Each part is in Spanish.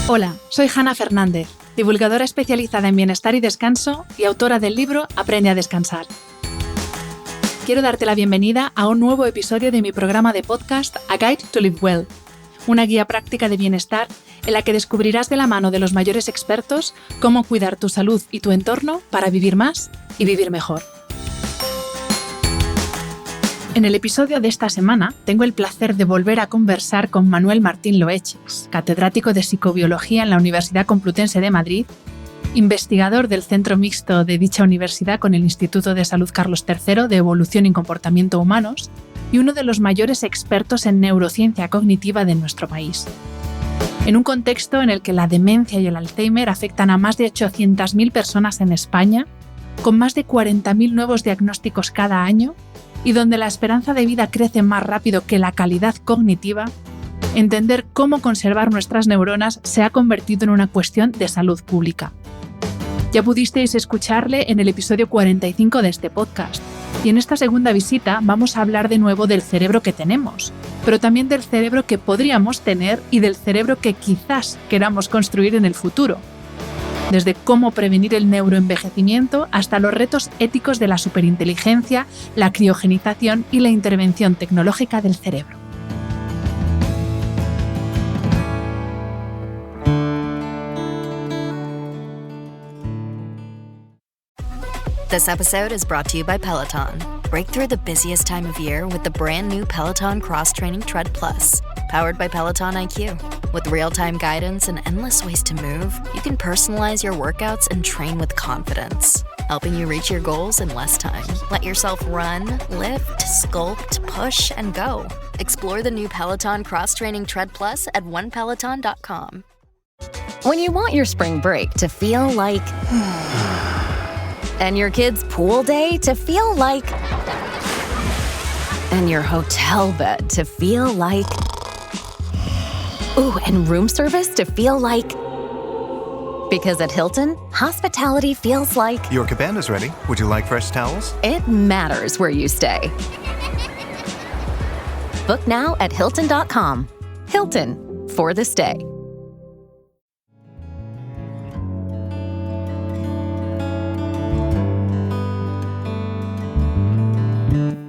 Hola, soy Hanna Fernández, divulgadora especializada en bienestar y descanso y autora del libro Aprende a descansar. Quiero darte la bienvenida a un nuevo episodio de mi programa de podcast A Guide to Live Well, una guía práctica de bienestar en la que descubrirás de la mano de los mayores expertos cómo cuidar tu salud y tu entorno para vivir más y vivir mejor. En el episodio de esta semana tengo el placer de volver a conversar con Manuel Martín Loeches, catedrático de Psicobiología en la Universidad Complutense de Madrid, investigador del Centro Mixto de dicha universidad con el Instituto de Salud Carlos III de Evolución y Comportamiento Humanos y uno de los mayores expertos en neurociencia cognitiva de nuestro país. En un contexto en el que la demencia y el Alzheimer afectan a más de 800.000 personas en España, con más de 40.000 nuevos diagnósticos cada año, y donde la esperanza de vida crece más rápido que la calidad cognitiva, entender cómo conservar nuestras neuronas se ha convertido en una cuestión de salud pública. Ya pudisteis escucharle en el episodio 45 de este podcast, y en esta segunda visita vamos a hablar de nuevo del cerebro que tenemos, pero también del cerebro que podríamos tener y del cerebro que quizás queramos construir en el futuro. Desde cómo prevenir el neuroenvejecimiento hasta los retos éticos de la superinteligencia, la criogenización y la intervención tecnológica del cerebro. This episode is brought to you by Peloton. Break through the busiest time of year with the brand new Peloton Cross Training Tread Plus, powered by Peloton IQ. With real-time guidance and endless ways to move, you can personalize your workouts and train with confidence, helping you reach your goals in less time. Let yourself run, lift, sculpt, push, and go. Explore the new Peloton Cross Training Tread Plus at onepeloton.com. When you want your spring break to feel like... and your kids' pool day to feel like... and your hotel bed to feel like... ooh, and room service to feel like... because at Hilton, hospitality feels like... Your cabana's ready. Would you like fresh towels? It matters where you stay. Book now at Hilton.com. Hilton, for the stay.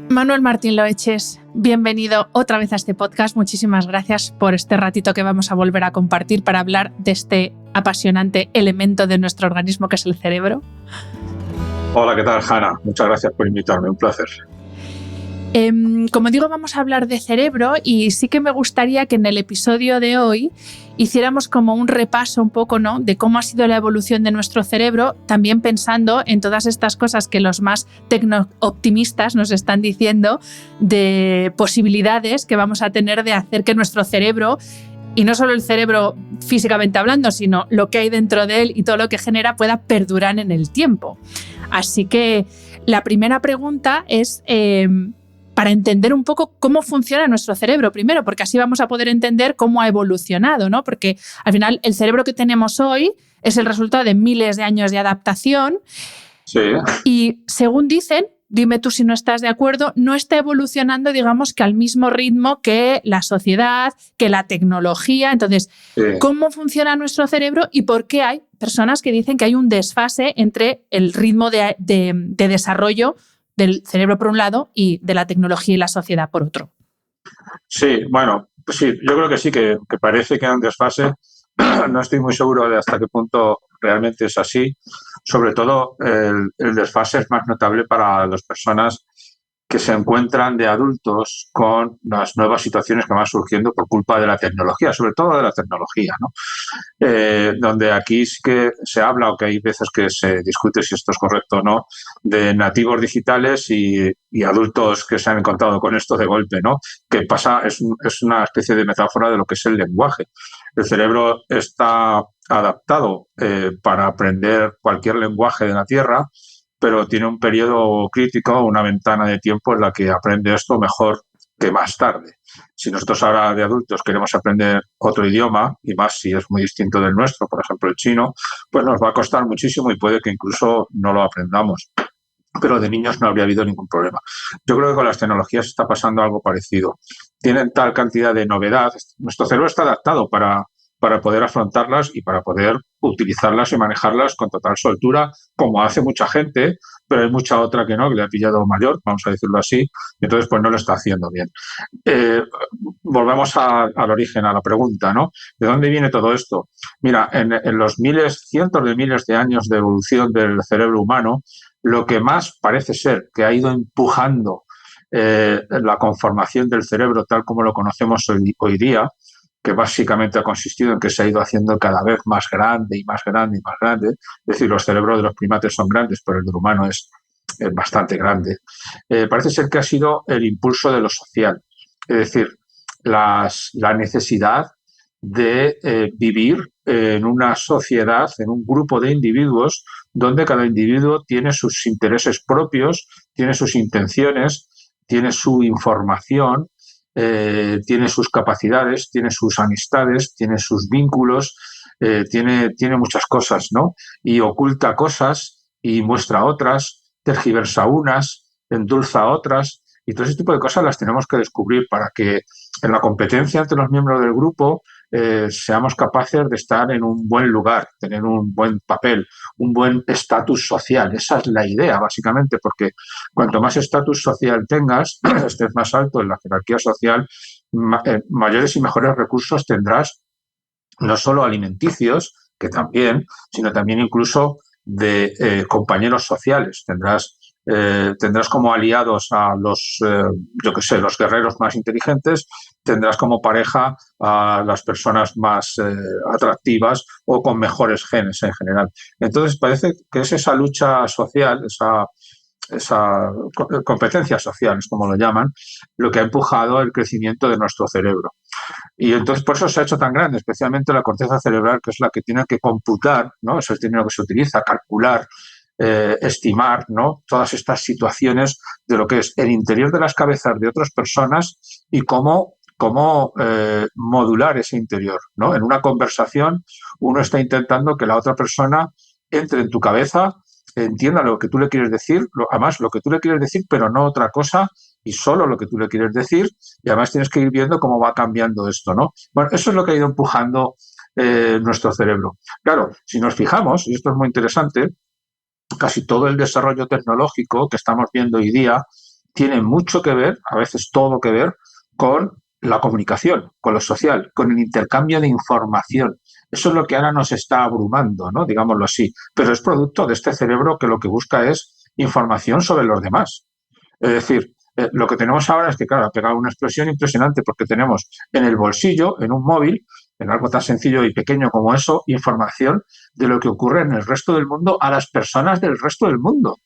Manuel Martín Loeches, bienvenido otra vez a este podcast. Muchísimas gracias por este ratito que vamos a volver a compartir para hablar de este apasionante elemento de nuestro organismo que es el cerebro. Hola, ¿qué tal, Hanna? Muchas gracias por invitarme, un placer. Como digo, vamos a hablar de cerebro y sí que me gustaría que en el episodio de hoy hiciéramos como un repaso un poco, ¿no?, de cómo ha sido la evolución de nuestro cerebro, también pensando en todas estas cosas que los más tecno-optimistas nos están diciendo de posibilidades que vamos a tener de hacer que nuestro cerebro, y no solo el cerebro físicamente hablando, sino lo que hay dentro de él y todo lo que genera, pueda perdurar en el tiempo. Así que la primera pregunta es... para entender un poco cómo funciona nuestro cerebro primero, porque así vamos a poder entender cómo ha evolucionado, ¿no? Porque al final el cerebro que tenemos hoy es el resultado de miles de años de adaptación. Sí. Y según dicen, dime tú si no estás de acuerdo, no está evolucionando, digamos, que al mismo ritmo que la sociedad, que la tecnología. Entonces, Sí. ¿Cómo funciona nuestro cerebro y por qué hay personas que dicen que hay un desfase entre el ritmo de desarrollo del cerebro por un lado y de la tecnología y la sociedad por otro? Sí, bueno, pues sí, yo creo que sí, que parece que hay un desfase. No estoy muy seguro de hasta qué punto realmente es así. Sobre todo, el desfase es más notable para las personas que se encuentran de adultos con las nuevas situaciones que van surgiendo por culpa de la tecnología, sobre todo de la tecnología, ¿no? Donde aquí sí que se habla, o que hay veces que se discute si esto es correcto o no, de nativos digitales y adultos que se han encontrado con esto de golpe, ¿no? Que pasa, es una especie de metáfora de lo que es el lenguaje. El cerebro está adaptado para aprender cualquier lenguaje de la Tierra, pero tiene un periodo crítico, una ventana de tiempo en la que aprende esto mejor que más tarde. Si nosotros ahora de adultos queremos aprender otro idioma, y más si es muy distinto del nuestro, por ejemplo el chino, pues nos va a costar muchísimo y puede que incluso no lo aprendamos. Pero de niños no habría habido ningún problema. Yo creo que con las tecnologías está pasando algo parecido. Tienen tal cantidad de novedad. Nuestro cerebro está adaptado para para poder afrontarlas y para poder utilizarlas y manejarlas con total soltura, como hace mucha gente, pero hay mucha otra que no, que le ha pillado mayor, vamos a decirlo así, y entonces pues no lo está haciendo bien. Volvemos al origen, a la pregunta, ¿no? ¿De dónde viene todo esto? Mira, en los cientos de miles de años de evolución del cerebro humano, lo que más parece ser que ha ido empujando la conformación del cerebro tal como lo conocemos hoy día, que básicamente ha consistido en que se ha ido haciendo cada vez más grande y más grande y más grande. Es decir, los cerebros de los primates son grandes, pero el del humano es bastante grande. Parece ser que ha sido el impulso de lo social. Es decir, la necesidad de vivir en una sociedad, en un grupo de individuos, donde cada individuo tiene sus intereses propios, tiene sus intenciones, tiene su información, tiene sus capacidades, tiene sus amistades, tiene sus vínculos, tiene muchas cosas, ¿no? Y oculta cosas y muestra otras, tergiversa unas, endulza otras, y todo ese tipo de cosas las tenemos que descubrir para que en la competencia entre los miembros del grupo seamos capaces de estar en un buen lugar, tener un buen papel, un buen estatus social. Esa es la idea, básicamente, porque cuanto más estatus social tengas, estés más alto en la jerarquía social, mayores y mejores recursos tendrás, no solo alimenticios, que también, sino también incluso de compañeros sociales. Tendrás como aliados a los, los guerreros más inteligentes, tendrás como pareja a las personas más atractivas o con mejores genes en general. Entonces parece que es esa lucha social, esa competencia social, es como lo llaman, lo que ha empujado el crecimiento de nuestro cerebro. Y entonces por eso se ha hecho tan grande, especialmente la corteza cerebral, que es la que tiene que computar, ¿no? Eso es el término que se utiliza, calcular, estimar, ¿no? Todas estas situaciones de lo que es el interior de las cabezas de otras personas y cómo modular ese interior, ¿no? En una conversación uno está intentando que la otra persona entre en tu cabeza, entienda lo que tú le quieres decir, además lo que tú le quieres decir, pero no otra cosa y solo lo que tú le quieres decir, y además tienes que ir viendo cómo va cambiando esto, ¿no? Bueno, eso es lo que ha ido empujando nuestro cerebro. Claro, si nos fijamos, y esto es muy interesante, casi todo el desarrollo tecnológico que estamos viendo hoy día tiene mucho que ver, a veces todo que ver, con la comunicación, con lo social, con el intercambio de información. Eso es lo que ahora nos está abrumando, ¿no? Digámoslo así. Pero es producto de este cerebro que lo que busca es información sobre los demás. Es decir, lo que tenemos ahora es que, claro, ha pegado una explosión impresionante porque tenemos en el bolsillo, en un móvil, en algo tan sencillo y pequeño como eso, información de lo que ocurre en el resto del mundo a las personas del resto del mundo.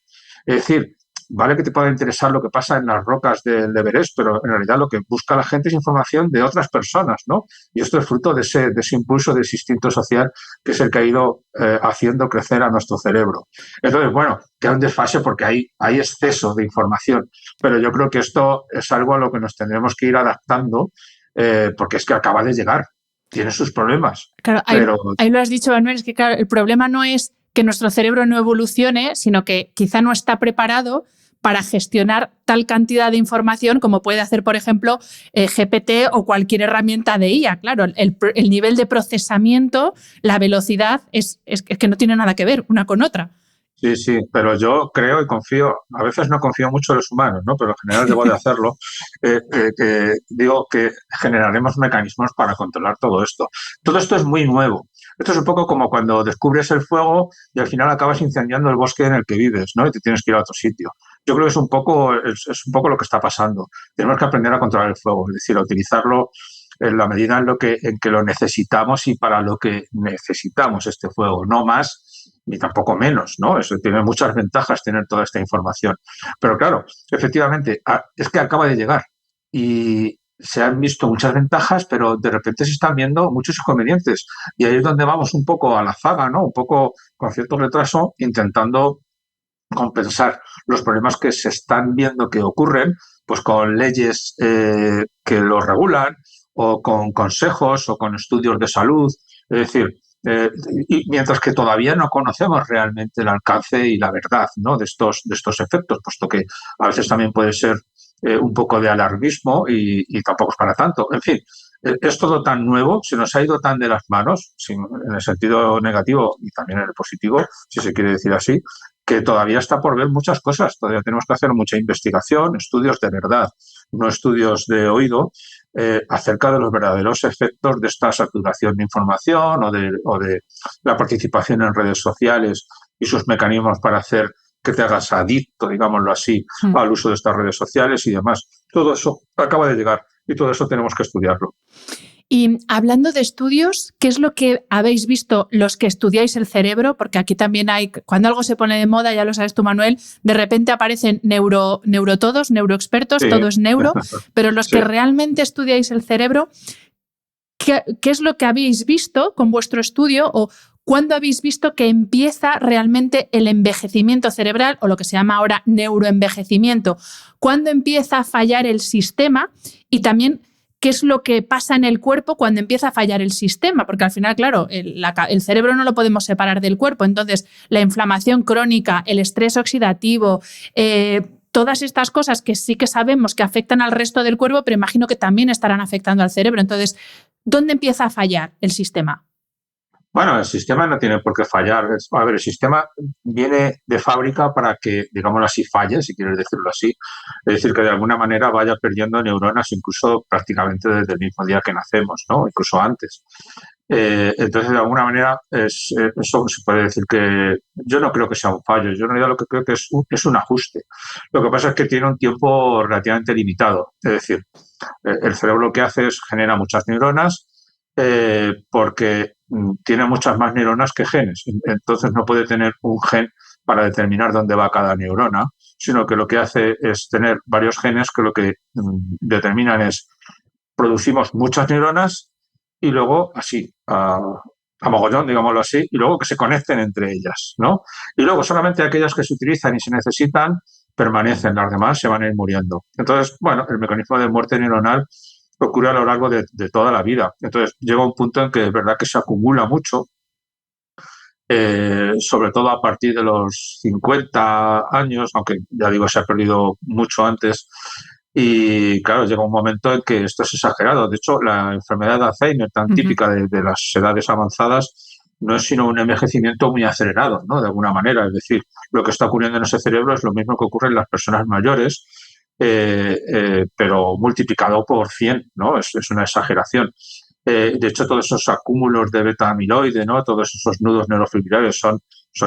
Es decir, vale que te pueda interesar lo que pasa en las rocas del Everest, pero en realidad lo que busca la gente es información de otras personas, ¿no? Y esto es fruto de ese impulso, de ese instinto social que es el que ha ido haciendo crecer a nuestro cerebro. Entonces, bueno, queda un desfase porque hay exceso de información, pero yo creo que esto es algo a lo que nos tendremos que ir adaptando porque es que acaba de llegar, tiene sus problemas. Claro, ahí lo has dicho, Manuel, es que claro, el problema no es que nuestro cerebro no evolucione, sino que quizá no está preparado para gestionar tal cantidad de información como puede hacer, por ejemplo, GPT o cualquier herramienta de IA. Claro, el nivel de procesamiento, la velocidad, es que no tiene nada que ver una con otra. Sí, sí, pero yo creo y confío, a veces no confío mucho en los humanos, ¿no? Pero en general debo de hacerlo, digo que generaremos mecanismos para controlar todo esto. Todo esto es muy nuevo. Esto es un poco como cuando descubres el fuego y al final acabas incendiando el bosque en el que vives, ¿no? Y te tienes que ir a otro sitio. Yo creo que es un poco lo que está pasando. Tenemos que aprender a controlar el fuego, es decir, a utilizarlo en la medida en que lo necesitamos y para lo que necesitamos este fuego, no más ni tampoco menos, ¿no? Eso tiene muchas ventajas tener toda esta información. Pero claro, efectivamente, es que acaba de llegar y se han visto muchas ventajas, pero de repente se están viendo muchos inconvenientes. Y ahí es donde vamos un poco a la zaga, ¿no? Un poco con cierto retraso, intentando compensar los problemas que se están viendo que ocurren, pues con leyes que lo regulan, o con consejos, o con estudios de salud. Es decir, y mientras que todavía no conocemos realmente el alcance y la verdad, ¿no? de estos efectos, puesto que a veces también puede ser un poco de alarmismo y tampoco es para tanto. En fin, es todo tan nuevo, se nos ha ido tan de las manos, en el sentido negativo y también en el positivo, si se quiere decir así, que todavía está por ver muchas cosas. Todavía tenemos que hacer mucha investigación, estudios de verdad, no estudios de oído, acerca de los verdaderos efectos de esta saturación de información o de la participación en redes sociales y sus mecanismos para hacer que te hagas adicto, digámoslo así, al uso de estas redes sociales y demás. Todo eso acaba de llegar y todo eso tenemos que estudiarlo. Y hablando de estudios, ¿qué es lo que habéis visto los que estudiáis el cerebro? Porque aquí también hay, cuando algo se pone de moda, ya lo sabes tú, Manuel, de repente aparecen neuroexpertos, sí. Todo es neuro, pero los sí. que realmente estudiáis el cerebro, ¿qué es lo que habéis visto con vuestro estudio o cuándo habéis visto que empieza realmente el envejecimiento cerebral o lo que se llama ahora neuroenvejecimiento? ¿Cuándo empieza a fallar el sistema? Y también, ¿qué es lo que pasa en el cuerpo cuando empieza a fallar el sistema? Porque al final, claro, el cerebro no lo podemos separar del cuerpo. Entonces, la inflamación crónica, el estrés oxidativo, todas estas cosas que sí que sabemos que afectan al resto del cuerpo, pero imagino que también estarán afectando al cerebro. Entonces, ¿dónde empieza a fallar el sistema? Bueno, el sistema no tiene por qué fallar. A ver, el sistema viene de fábrica para que, digámoslo así, falle, si quieres decirlo así. Es decir, que de alguna manera vaya perdiendo neuronas incluso prácticamente desde el mismo día que nacemos, ¿no? Incluso antes. Entonces, de alguna manera, eso se puede decir que yo no creo que sea un fallo. Yo en realidad lo que creo que es un ajuste. Lo que pasa es que tiene un tiempo relativamente limitado. Es decir, el cerebro lo que hace es genera muchas neuronas porque tiene muchas más neuronas que genes. Entonces no puede tener un gen para determinar dónde va cada neurona, sino que lo que hace es tener varios genes que lo que determinan es producimos muchas neuronas y luego así, a mogollón, digámoslo así, y luego que se conecten entre ellas, ¿no? Y luego solamente aquellas que se utilizan y se necesitan permanecen, las demás se van a ir muriendo. Entonces, bueno, el mecanismo de muerte neuronal ocurre a lo largo de toda la vida. Entonces, llega un punto en que es verdad que se acumula mucho, sobre todo a partir de los 50 años, aunque ya digo, se ha perdido mucho antes. Y claro, llega un momento en que esto es exagerado. De hecho, la enfermedad de Alzheimer, tan típica de las edades avanzadas, no es sino un envejecimiento muy acelerado, ¿no? De alguna manera. Es decir, lo que está ocurriendo en ese cerebro es lo mismo que ocurre en las personas mayores, pero multiplicado por 100, ¿no? Es una exageración. De hecho, todos esos acúmulos de beta-amiloide, ¿no? Todos esos nudos neurofibrilares son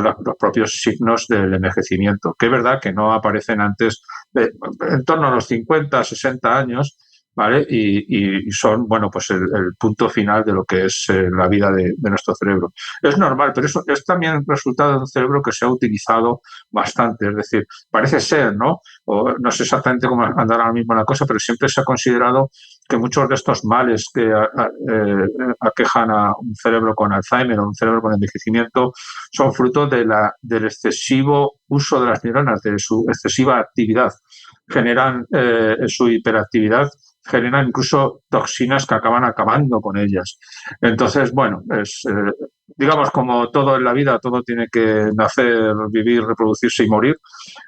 los propios signos del envejecimiento, que es verdad que no aparecen antes, en torno a los 50, 60 años, ¿vale? Y son, bueno, pues el punto final de lo que es la vida de nuestro cerebro. Es normal, pero eso es también resultado de un cerebro que se ha utilizado bastante. Es decir, parece ser, ¿no? O no sé exactamente cómo andará ahora mismo la cosa, pero siempre se ha considerado que muchos de estos males que aquejan a un cerebro con Alzheimer o un cerebro con envejecimiento son fruto del excesivo uso de las neuronas, de su excesiva actividad. Generan su hiperactividad, generan incluso toxinas que acaban acabando con ellas. Entonces, bueno, digamos, como todo en la vida, todo tiene que nacer, vivir, reproducirse y morir.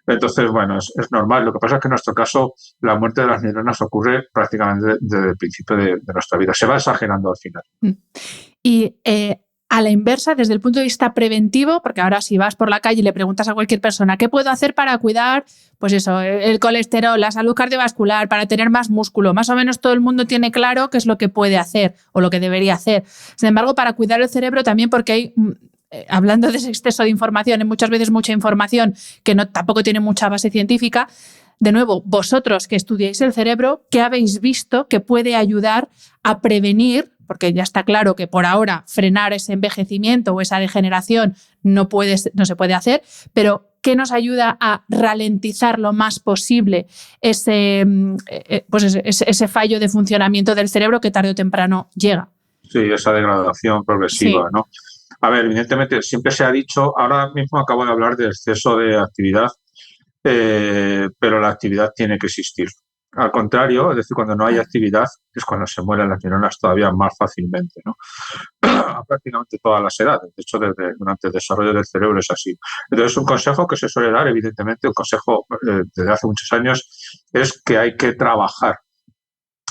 Entonces, bueno, es normal. Lo que pasa es que en nuestro caso la muerte de las neuronas ocurre prácticamente desde el principio de nuestra vida. Se va exagerando al final. Y a la inversa, desde el punto de vista preventivo, porque ahora si vas por la calle y le preguntas a cualquier persona ¿qué puedo hacer para cuidar, pues eso, el colesterol, la salud cardiovascular, para tener más músculo? Más o menos todo el mundo tiene claro qué es lo que puede hacer o lo que debería hacer. Sin embargo, para cuidar el cerebro también, porque hay, hablando de ese exceso de información, hay muchas veces mucha información que tampoco tiene mucha base científica. De nuevo, vosotros que estudiáis el cerebro, ¿qué habéis visto que puede ayudar a prevenir? Porque ya está claro que por ahora frenar ese envejecimiento o esa degeneración no se puede hacer, pero ¿qué nos ayuda a ralentizar lo más posible ese fallo de funcionamiento del cerebro que tarde o temprano llega? Sí, esa degradación progresiva, sí. ¿No? A ver, evidentemente siempre se ha dicho, ahora mismo acabo de hablar de exceso de actividad, pero la actividad tiene que existir. Al contrario, es decir, cuando no hay actividad es cuando se mueren las neuronas todavía más fácilmente, ¿no? A prácticamente todas las edades. De hecho, durante el desarrollo del cerebro es así. Entonces, un consejo que se suele dar, evidentemente, un consejo desde hace muchos años, es que hay que trabajar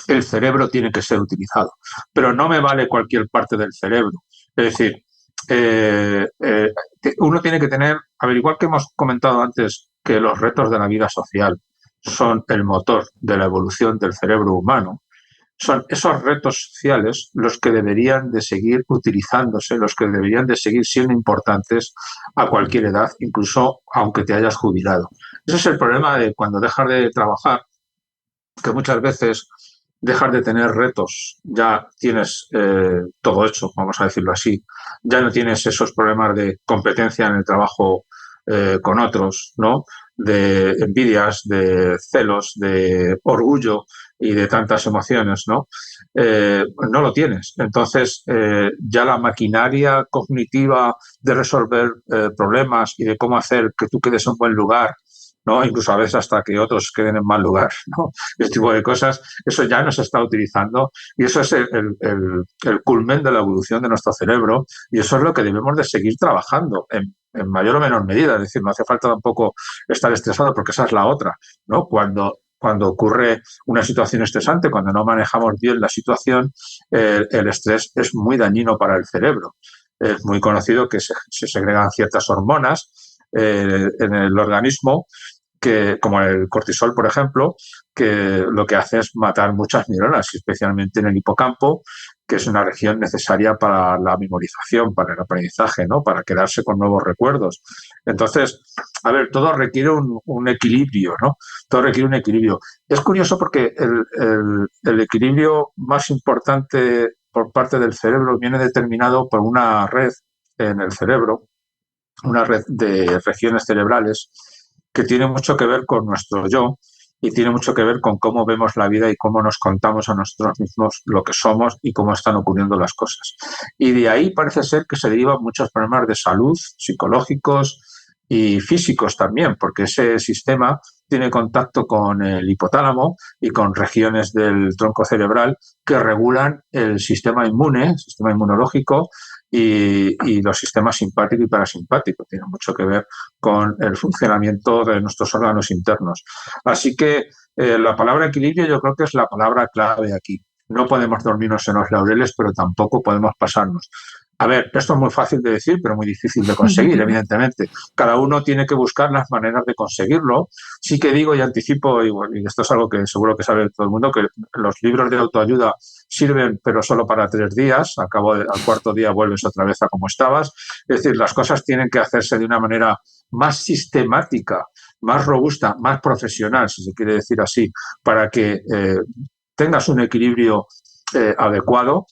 el cerebro tiene que ser utilizado. Pero no me vale cualquier parte del cerebro. Es decir, uno tiene que tener, a ver, igual que hemos comentado antes que los retos de la vida social son el motor de la evolución del cerebro humano, son esos retos sociales los que deberían de seguir utilizándose, los que deberían de seguir siendo importantes a cualquier edad, incluso aunque te hayas jubilado. Ese es el problema de cuando dejas de trabajar, que muchas veces dejas de tener retos, ya tienes todo hecho, vamos a decirlo así, ya no tienes esos problemas de competencia en el trabajo con otros, ¿no? De envidias, de celos, de orgullo y de tantas emociones, ¿no? No lo tienes. Entonces, ya la maquinaria cognitiva de resolver problemas y de cómo hacer que tú quedes en buen lugar, ¿no? Incluso a veces hasta que otros queden en mal lugar, ¿no? Ese tipo de cosas, eso ya no se está utilizando y eso es el culmen de la evolución de nuestro cerebro y eso es lo que debemos de seguir trabajando en mayor o menor medida. Es decir, no hace falta tampoco estar estresado porque esa es la otra, ¿no? Cuando ocurre una situación estresante, cuando no manejamos bien la situación, el estrés es muy dañino para el cerebro. Es muy conocido que se segregan ciertas hormonas en el organismo, que, como el cortisol, por ejemplo, que lo que hace es matar muchas neuronas, especialmente en el hipocampo, que es una región necesaria para la memorización, para el aprendizaje, ¿no? Para quedarse con nuevos recuerdos. Entonces, a ver, todo requiere un equilibrio, ¿no? Todo requiere un equilibrio. Es curioso porque el equilibrio más importante por parte del cerebro viene determinado por una red en el cerebro, una red de regiones cerebrales que tiene mucho que ver con nuestro yo y tiene mucho que ver con cómo vemos la vida y cómo nos contamos a nosotros mismos lo que somos y cómo están ocurriendo las cosas. Y de ahí parece ser que se derivan muchos problemas de salud, psicológicos y físicos también, porque ese sistema tiene contacto con el hipotálamo y con regiones del tronco cerebral que regulan el sistema inmune, el sistema inmunológico y los sistemas simpático y parasimpático. Tiene mucho que ver con el funcionamiento de nuestros órganos internos. Así que la palabra equilibrio yo creo que es la palabra clave aquí. No podemos dormirnos en los laureles, pero tampoco podemos pasarnos. A ver, esto es muy fácil de decir, pero muy difícil de conseguir, evidentemente. Cada uno tiene que buscar las maneras de conseguirlo. Sí que digo y anticipo, y esto es algo que seguro que sabe todo el mundo, que los libros de autoayuda sirven, pero solo para 3 días. Al cuarto día vuelves otra vez a como estabas. Es decir, las cosas tienen que hacerse de una manera más sistemática, más robusta, más profesional, si se quiere decir así, para que tengas un equilibrio adecuado.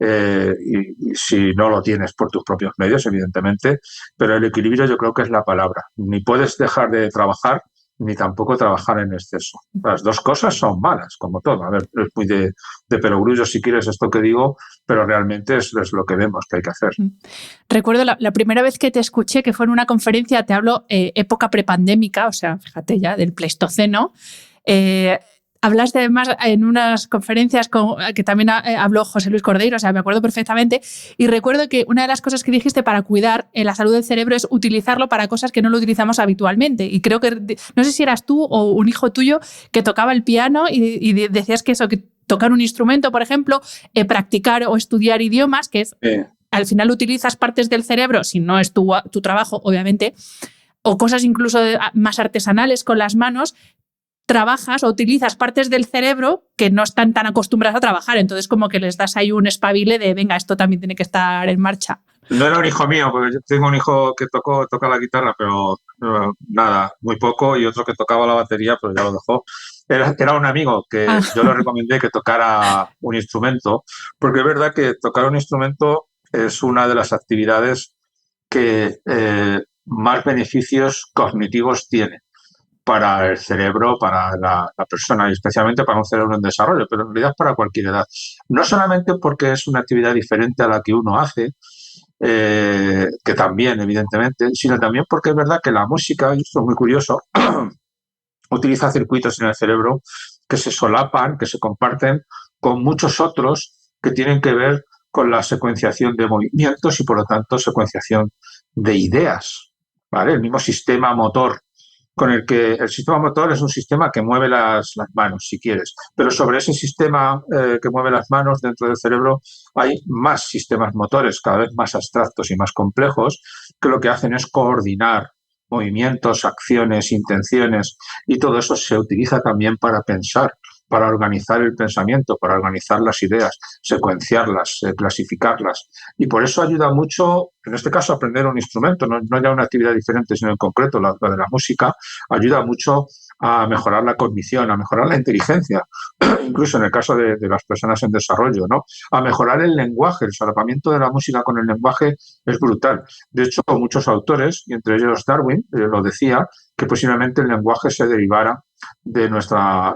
Y si no lo tienes por tus propios medios, evidentemente, pero el equilibrio yo creo que es la palabra. Ni puedes dejar de trabajar, ni tampoco trabajar en exceso. Las dos cosas son malas, como todo. A ver, es muy de perogrullo si quieres esto que digo, pero realmente es lo que vemos que hay que hacer. Recuerdo la primera vez que te escuché, que fue en una conferencia, te hablo época prepandémica, o sea, fíjate ya, del Pleistoceno. Hablaste además en unas conferencias que también habló José Luis Cordeiro, o sea, me acuerdo perfectamente, y recuerdo que una de las cosas que dijiste para cuidar la salud del cerebro es utilizarlo para cosas que no lo utilizamos habitualmente. Y creo que, no sé si eras tú o un hijo tuyo que tocaba el piano y decías que eso, que tocar un instrumento, por ejemplo, practicar o estudiar idiomas, que es, al final utilizas partes del cerebro, si no es tu trabajo, obviamente, o cosas incluso más artesanales con las manos, trabajas o utilizas partes del cerebro que no están tan acostumbradas a trabajar. Entonces, como que les das ahí un espabile de, venga, esto también tiene que estar en marcha. No era un hijo mío, porque yo tengo un hijo que toca la guitarra, pero nada, muy poco, y otro que tocaba la batería, pero ya lo dejó. Era un amigo que yo le recomendé que tocara un instrumento, porque es verdad que tocar un instrumento es una de las actividades que más beneficios cognitivos tiene para el cerebro, para la persona, y especialmente para un cerebro en desarrollo, pero en realidad para cualquier edad. No solamente porque es una actividad diferente a la que uno hace, que también, evidentemente, sino también porque es verdad que la música, y esto es muy curioso, utiliza circuitos en el cerebro que se solapan, que se comparten con muchos otros que tienen que ver con la secuenciación de movimientos y, por lo tanto, secuenciación de ideas, ¿vale? El mismo sistema motor con el que el sistema motor es un sistema que mueve las manos, si quieres. Pero sobre ese sistema que mueve las manos dentro del cerebro hay más sistemas motores, cada vez más abstractos y más complejos, que lo que hacen es coordinar movimientos, acciones, intenciones, y todo eso se utiliza también para pensar, para organizar el pensamiento, para organizar las ideas, secuenciarlas, clasificarlas. Y por eso ayuda mucho, en este caso, aprender un instrumento, no ya una actividad diferente, sino en concreto la de la música, ayuda mucho a mejorar la cognición, a mejorar la inteligencia, incluso en el caso de las personas en desarrollo, ¿no? A mejorar el lenguaje. El solapamiento de la música con el lenguaje es brutal. De hecho, muchos autores, y entre ellos Darwin, lo decía, que posiblemente el lenguaje se derivara de nuestra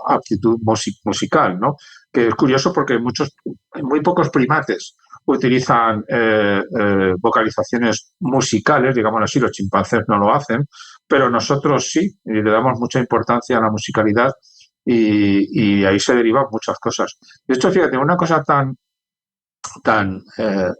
aptitud musical, ¿no? Que es curioso porque muy pocos primates utilizan vocalizaciones musicales, digamos así, los chimpancés no lo hacen, pero nosotros sí, y le damos mucha importancia a la musicalidad y ahí se derivan muchas cosas. De hecho, fíjate, una cosa tan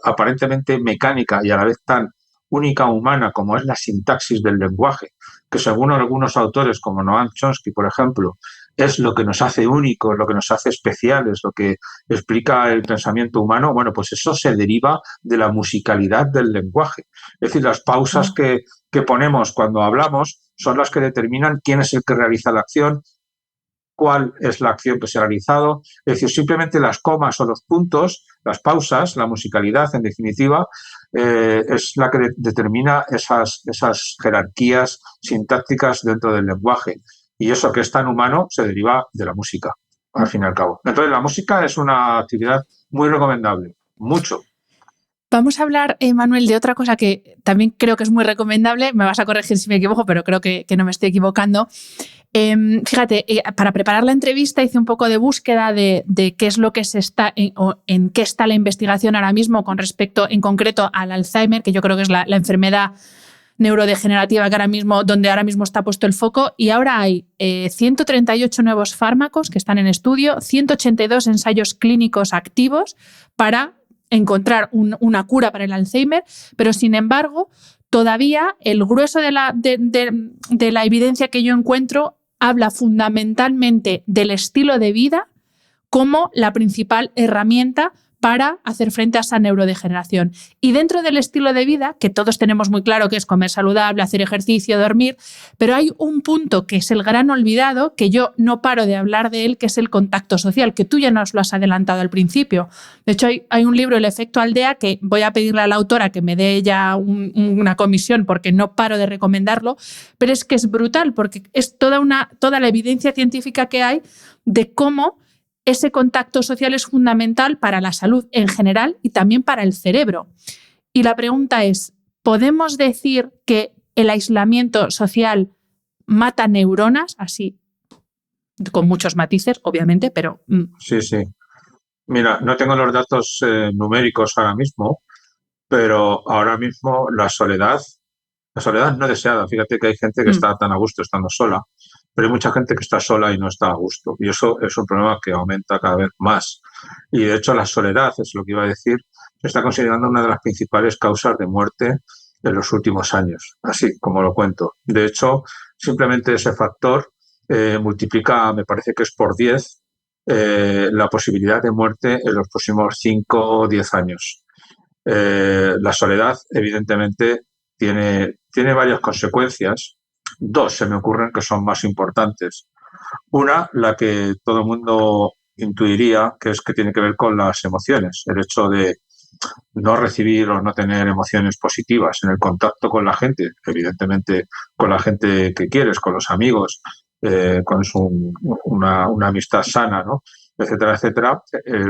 aparentemente mecánica y a la vez tan única humana como es la sintaxis del lenguaje, que según algunos autores como Noam Chomsky, por ejemplo, es lo que nos hace únicos, lo que nos hace especiales, lo que explica el pensamiento humano, bueno, pues eso se deriva de la musicalidad del lenguaje. Es decir, las pausas que ponemos cuando hablamos son las que determinan quién es el que realiza la acción, cuál es la acción que se ha realizado. Es decir, simplemente las comas o los puntos, las pausas, la musicalidad, en definitiva, es la que determina esas jerarquías sintácticas dentro del lenguaje. Y eso que es tan humano se deriva de la música, al fin y al cabo. Entonces, la música es una actividad muy recomendable, mucho. Vamos a hablar, Manuel, de otra cosa que también creo que es muy recomendable. Me vas a corregir si me equivoco, pero creo que no me estoy equivocando. Fíjate, para preparar la entrevista hice un poco de búsqueda de qué es lo que en qué está la investigación ahora mismo con respecto, en concreto, al Alzheimer, que yo creo que es la enfermedad neurodegenerativa donde ahora mismo está puesto el foco, y ahora hay 138 nuevos fármacos que están en estudio, 182 ensayos clínicos activos para encontrar una cura para el Alzheimer, pero sin embargo todavía el grueso de la evidencia que yo encuentro habla fundamentalmente del estilo de vida como la principal herramienta para hacer frente a esa neurodegeneración. Y dentro del estilo de vida, que todos tenemos muy claro que es comer saludable, hacer ejercicio, dormir, pero hay un punto que es el gran olvidado, que yo no paro de hablar de él, que es el contacto social, que tú ya nos lo has adelantado al principio. De hecho, hay un libro, El efecto aldea, que voy a pedirle a la autora que me dé ya una comisión porque no paro de recomendarlo, pero es que es brutal porque es toda la evidencia científica que hay de cómo ese contacto social es fundamental para la salud en general y también para el cerebro. Y la pregunta es, ¿podemos decir que el aislamiento social mata neuronas? Así, con muchos matices, obviamente, pero... Sí. Mira, no tengo los datos numéricos ahora mismo, pero ahora mismo la soledad no deseada, fíjate que hay gente que está tan a gusto estando sola, pero hay mucha gente que está sola y no está a gusto. Y eso es un problema que aumenta cada vez más. Y de hecho la soledad, es lo que iba a decir, se está considerando una de las principales causas de muerte en los últimos años, así como lo cuento. De hecho, simplemente ese factor multiplica, me parece que es por 10, la posibilidad de muerte en los próximos 5 o 10 años. La soledad, evidentemente, tiene varias consecuencias. 2 se me ocurren que son más importantes. Una, la que todo el mundo intuiría, que es que tiene que ver con las emociones. El hecho de no recibir o no tener emociones positivas en el contacto con la gente, evidentemente con la gente que quieres, con los amigos, con una amistad sana, ¿no? Etcétera, etcétera,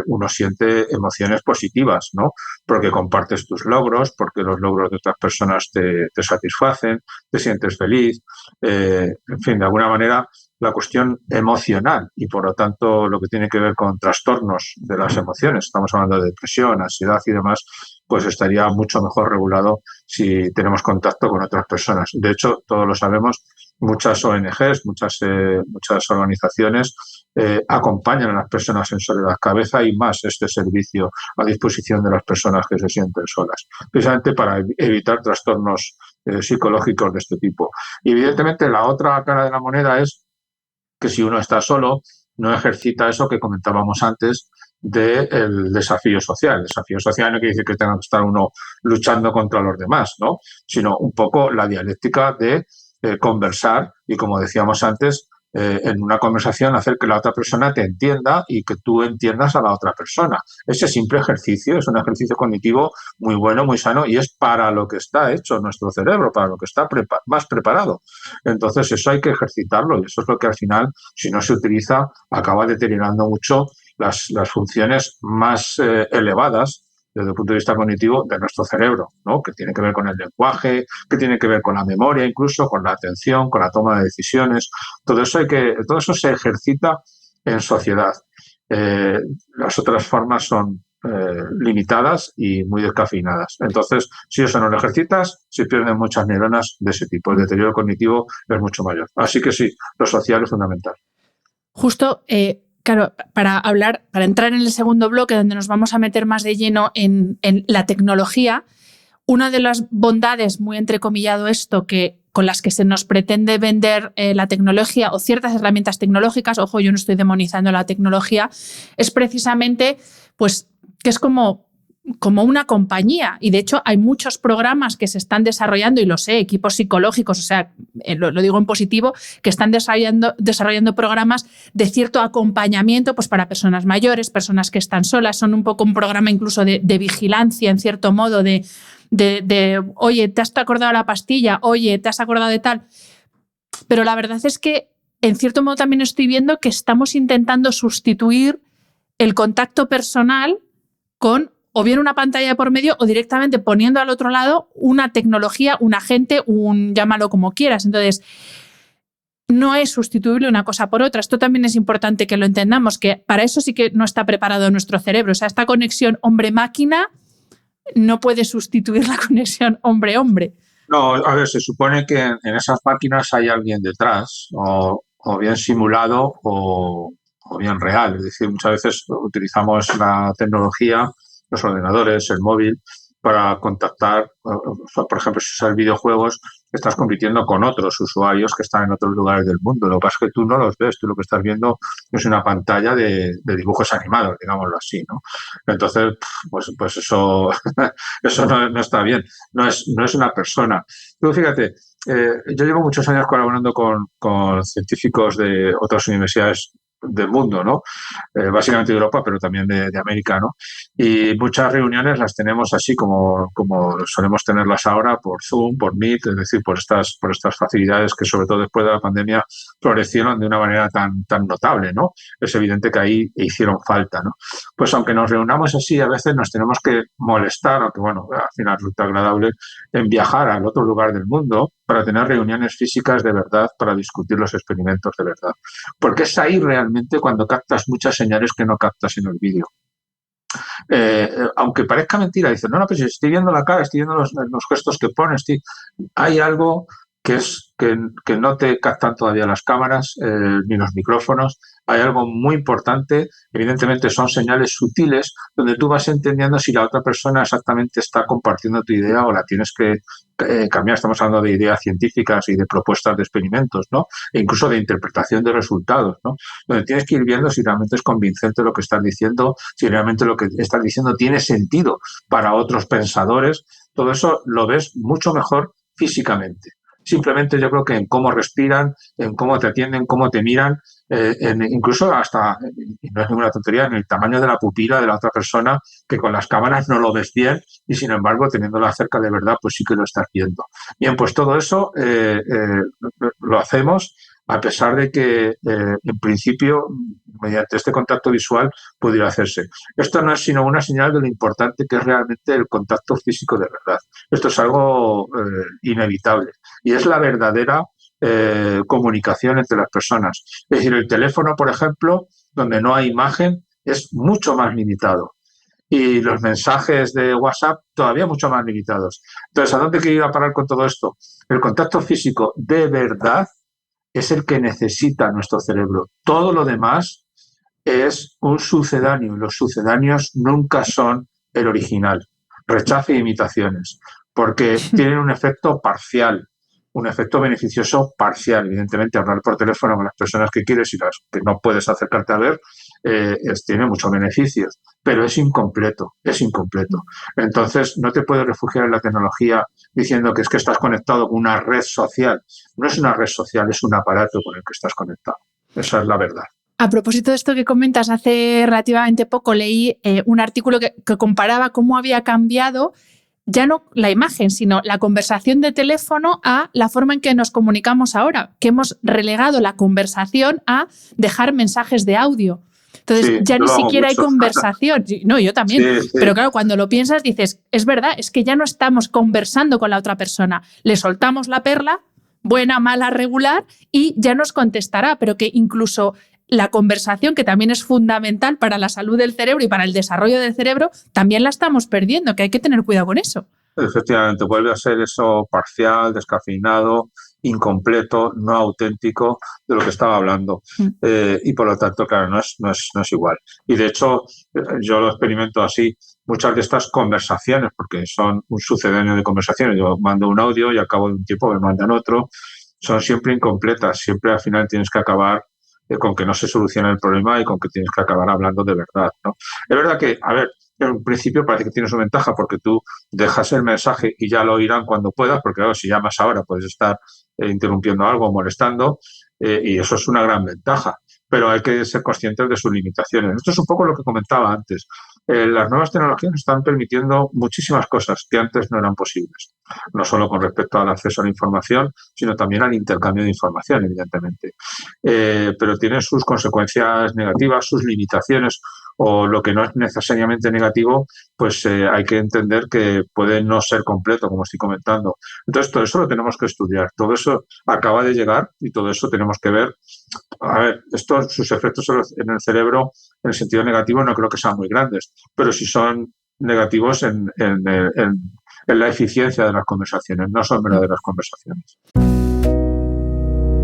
uno siente emociones positivas, ¿no? Porque compartes tus logros, porque los logros de otras personas te satisfacen, te sientes feliz, en fin, de alguna manera la cuestión emocional y por lo tanto lo que tiene que ver con trastornos de las emociones, estamos hablando de depresión, ansiedad y demás, pues estaría mucho mejor regulado si tenemos contacto con otras personas. De hecho, todos lo sabemos, muchas ONGs, muchas organizaciones acompañan a las personas en soledad. Cada vez hay más este servicio a disposición de las personas que se sienten solas, precisamente para evitar trastornos psicológicos de este tipo. Y evidentemente la otra cara de la moneda es que si uno está solo, no ejercita eso que comentábamos antes del desafío social. El desafío social no quiere decir que tenga que estar uno luchando contra los demás, ¿no? Sino un poco la dialéctica de conversar y, como decíamos antes, en una conversación hacer que la otra persona te entienda y que tú entiendas a la otra persona. Ese simple ejercicio es un ejercicio cognitivo muy bueno, muy sano, y es para lo que está hecho nuestro cerebro, para lo que está más preparado. Entonces eso hay que ejercitarlo, y eso es lo que al final, si no se utiliza, acaba deteriorando mucho las funciones más elevadas desde el punto de vista cognitivo de nuestro cerebro, ¿no? Que tiene que ver con el lenguaje, que tiene que ver con la memoria, incluso con la atención, con la toma de decisiones. Todo eso se ejercita en sociedad. Las otras formas son limitadas y muy descafeinadas. Entonces, si eso no lo ejercitas, se pierden muchas neuronas de ese tipo. El deterioro cognitivo es mucho mayor. Así que sí, lo social es fundamental. Justo, claro, para entrar en el segundo bloque, donde nos vamos a meter más de lleno en la tecnología, una de las bondades, muy entrecomillado esto, con las que se nos pretende vender la tecnología o ciertas herramientas tecnológicas, ojo, yo no estoy demonizando la tecnología, es precisamente pues, que es como una compañía, y de hecho hay muchos programas que se están desarrollando, y lo sé, equipos psicológicos, o sea, lo digo en positivo, que están desarrollando programas de cierto acompañamiento pues para personas mayores, personas que están solas, son un poco un programa incluso de vigilancia, en cierto modo, de oye, ¿te has acordado de la pastilla? Oye, ¿te has acordado de tal? Pero la verdad es que en cierto modo también estoy viendo que estamos intentando sustituir el contacto personal con o bien una pantalla de por medio o directamente poniendo al otro lado una tecnología, un agente, llámalo como quieras. Entonces, no es sustituible una cosa por otra. Esto también es importante que lo entendamos, que para eso sí que no está preparado nuestro cerebro. O sea, esta conexión hombre-máquina no puede sustituir la conexión hombre-hombre. No, a ver, se supone que en esas máquinas hay alguien detrás, o bien simulado o bien real. Es decir, muchas veces utilizamos la tecnología, los ordenadores, el móvil, para contactar. Por ejemplo, si usas videojuegos, estás compitiendo con otros usuarios que están en otros lugares del mundo. Lo que pasa es que tú no los ves, tú lo que estás viendo es una pantalla de dibujos animados, digámoslo así, ¿no? Entonces, pues eso, eso no está bien, no es una persona. Tú fíjate, yo llevo muchos años colaborando con científicos de otras universidades del mundo, ¿no? Básicamente de Europa, pero también de América, ¿no? Y muchas reuniones las tenemos así como solemos tenerlas ahora por Zoom, por Meet, es decir, por estas facilidades que sobre todo después de la pandemia florecieron de una manera tan notable, ¿no? Es evidente que ahí hicieron falta, ¿no? Pues aunque nos reunamos así, a veces nos tenemos que molestar, aunque bueno, al final resulta agradable, en viajar al otro lugar del mundo para tener reuniones físicas de verdad, para discutir los experimentos de verdad. Porque es ahí realmente cuando captas muchas señales que no captas en el vídeo. Aunque parezca mentira, dicen, no, pues estoy viendo la cara, estoy viendo los gestos que pones, hay algo que no te captan todavía las cámaras ni los micrófonos. Hay algo muy importante, evidentemente son señales sutiles donde tú vas entendiendo si la otra persona exactamente está compartiendo tu idea o la tienes que cambiar. Estamos hablando de ideas científicas y de propuestas de experimentos, ¿no? E incluso de interpretación de resultados, ¿no? Donde tienes que ir viendo si realmente es convincente lo que estás diciendo, si realmente lo que estás diciendo tiene sentido para otros pensadores. Todo eso lo ves mucho mejor físicamente. Simplemente yo creo que en cómo respiran, en cómo te atienden, cómo te miran, incluso hasta, y no es ninguna tontería, en el tamaño de la pupila de la otra persona, que con las cámaras no lo ves bien y sin embargo teniéndola cerca de verdad pues sí que lo estás viendo. Bien, pues todo eso lo hacemos a pesar de que en principio mediante este contacto visual pudiera hacerse. Esto no es sino una señal de lo importante que es realmente el contacto físico de verdad. Esto es algo inevitable y es la verdadera comunicación entre las personas. Es decir, el teléfono, por ejemplo, donde no hay imagen, es mucho más limitado. Y los mensajes de WhatsApp todavía mucho más limitados. Entonces, ¿a dónde quiero ir a parar con todo esto? El contacto físico de verdad es el que necesita nuestro cerebro. Todo lo demás es un sucedáneo y los sucedáneos nunca son el original. Rechace imitaciones. porque tienen un efecto parcial, un efecto beneficioso parcial. Evidentemente, hablar por teléfono con las personas que quieres y las que no puedes acercarte a ver, tiene muchos beneficios, pero es incompleto, es incompleto. Entonces, no te puedes refugiar en la tecnología diciendo que es que estás conectado con una red social. No es una red social, es un aparato con el que estás conectado. Esa es la verdad. A propósito de esto que comentas, hace relativamente poco leí un artículo que comparaba cómo había cambiado ya no la imagen, sino la conversación de teléfono a la forma en que nos comunicamos ahora, que hemos relegado la conversación a dejar mensajes de audio. Entonces, Sí, ya yo ni lo hago siquiera hay mucho. conversación. No, yo también. Sí. Pero claro, cuando lo piensas dices, es verdad, es que ya no estamos conversando con la otra persona. Le soltamos la perla, buena, mala, regular, y ya nos contestará, pero que incluso la conversación, que también es fundamental para la salud del cerebro y para el desarrollo del cerebro, también la estamos perdiendo, que hay que tener cuidado con eso. Efectivamente, vuelve a ser eso parcial, descafeinado, incompleto, no auténtico de lo que estaba hablando. Y por lo tanto, claro, no es igual. Y de hecho, yo lo experimento así. Muchas de estas conversaciones, porque son un sucedáneo de conversaciones, yo mando un audio y al cabo de un tiempo me mandan otro, son siempre incompletas. Siempre al final tienes que acabar con que no se soluciona el problema y con que tienes que acabar hablando de verdad, ¿no? Es verdad que, a ver, en un principio parece que tienes una ventaja porque tú dejas el mensaje y ya lo oirán cuando puedas, porque claro, si llamas ahora puedes estar interrumpiendo algo, molestando, y eso es una gran ventaja. Pero hay que ser conscientes de sus limitaciones. Esto es un poco lo que comentaba antes. Las nuevas tecnologías están permitiendo muchísimas cosas que antes no eran posibles. No solo con respecto al acceso a la información, sino también al intercambio de información, evidentemente. Pero tiene sus consecuencias negativas, sus limitaciones, o lo que no es necesariamente negativo, pues hay que entender que puede no ser completo, como estoy comentando. Entonces, todo eso lo tenemos que estudiar. Todo eso acaba de llegar y todo eso tenemos que ver. A ver, sus efectos en el cerebro, en el sentido negativo, no creo que sean muy grandes, pero sí son negativos en la eficiencia de las conversaciones. No son verdaderas conversaciones.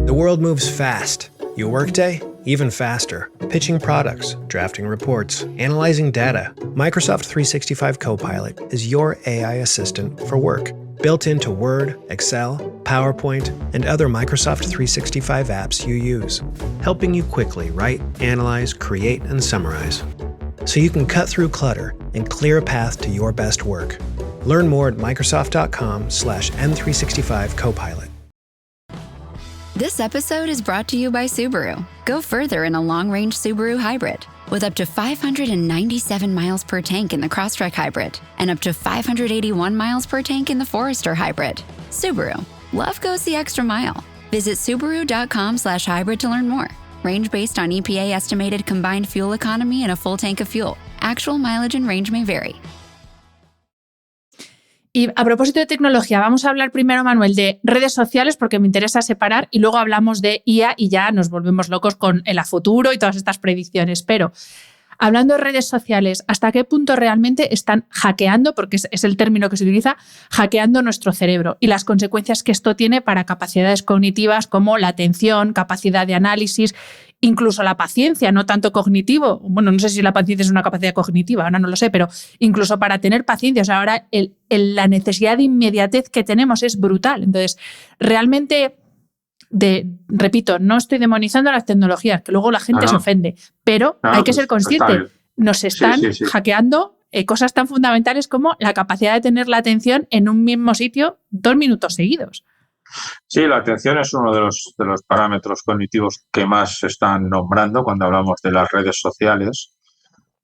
The world moves fast. Your workday, even faster. Pitching products, drafting reports, analyzing data. Microsoft 365 Copilot is your AI assistant for work. Built into Word, Excel, PowerPoint, and other Microsoft 365 apps you use. Helping you quickly write, analyze, create, and summarize. So you can cut through clutter and clear a path to your best work. Learn more at Microsoft.com/M365 Copilot. This episode is brought to you by Subaru. Go further in a long-range Subaru hybrid with up to 597 miles per tank in the Crosstrek hybrid and up to 581 miles per tank in the Forester hybrid. Subaru. Love goes the extra mile. Visit Subaru.com/hybrid to learn more. Range based on EPA estimated combined fuel economy and a full tank of fuel. Actual mileage and range may vary. Y a propósito de tecnología, vamos a hablar primero, Manuel, de redes sociales, porque me interesa separar, y luego hablamos de IA y ya nos volvemos locos con el futuro y todas estas predicciones. Pero hablando de redes sociales, ¿hasta qué punto realmente están hackeando, porque es el término que se utiliza, hackeando nuestro cerebro y las consecuencias que esto tiene para capacidades cognitivas como la atención, capacidad de análisis, incluso la paciencia, no tanto cognitivo? Bueno, no sé si la paciencia es una capacidad cognitiva, ahora no lo sé, pero incluso para tener paciencia, o sea, ahora la necesidad de inmediatez que tenemos es brutal. Entonces, realmente, repito, no estoy demonizando las tecnologías, que luego la gente se ofende, pero hay que ser consciente. Nos están hackeando cosas tan fundamentales como la capacidad de tener la atención en un mismo sitio 2 minutos seguidos. Sí, la atención es uno de los parámetros cognitivos que más se están nombrando cuando hablamos de las redes sociales,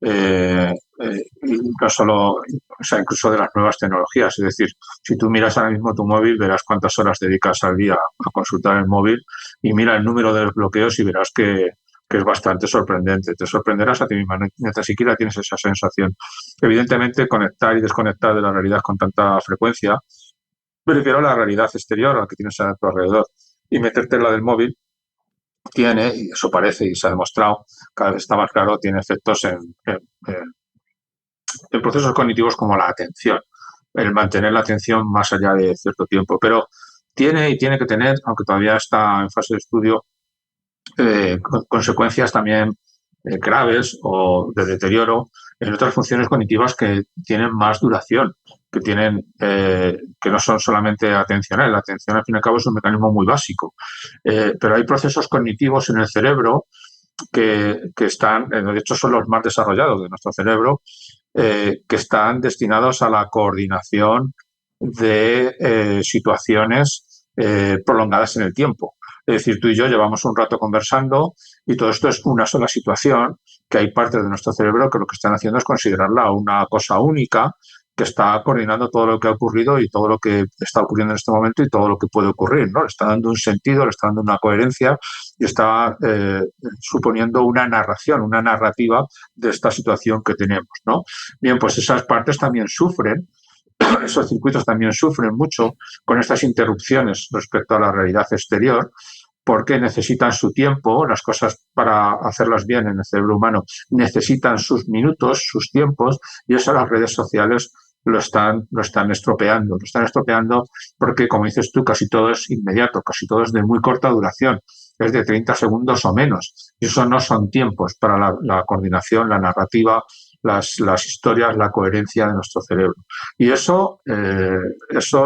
no solo, o sea, incluso de las nuevas tecnologías. Es decir, si tú miras ahora mismo tu móvil, verás cuántas horas dedicas al día a consultar el móvil y mira el número de desbloqueos y verás que es bastante sorprendente. Te sorprenderás a ti misma, ni siquiera tienes esa sensación. Evidentemente, conectar y desconectar de la realidad con tanta frecuencia, prefiero la realidad exterior, a la que tienes a tu alrededor, y meterte en la del móvil tiene, y eso parece y se ha demostrado, cada vez está más claro, tiene efectos en procesos cognitivos como la atención, el mantener la atención más allá de cierto tiempo. Pero tiene que tener, aunque todavía está en fase de estudio, consecuencias también graves o de deterioro en otras funciones cognitivas que tienen más duración, que tienen que no son solamente atencionales. La atención, al fin y al cabo, es un mecanismo muy básico. Pero hay procesos cognitivos en el cerebro que están, de hecho, son los más desarrollados de nuestro cerebro, que están destinados a la coordinación de situaciones prolongadas en el tiempo. Es decir, tú y yo llevamos un rato conversando y todo esto es una sola situación, que hay partes de nuestro cerebro que lo que están haciendo es considerarla una cosa única, que está coordinando todo lo que ha ocurrido y todo lo que está ocurriendo en este momento y todo lo que puede ocurrir, ¿no? Le está dando un sentido, le está dando una coherencia y está suponiendo una narración, una narrativa de esta situación que tenemos, ¿no? Bien, pues esas partes también sufren, esos circuitos también sufren mucho con estas interrupciones respecto a la realidad exterior, porque necesitan su tiempo, las cosas para hacerlas bien en el cerebro humano necesitan sus minutos, sus tiempos, y eso las redes sociales lo están estropeando. Lo están estropeando porque, como dices tú, casi todo es inmediato, casi todo es de muy corta duración, es de 30 segundos o menos. Y eso no son tiempos para la coordinación, la narrativa, las historias, la coherencia de nuestro cerebro. Y eso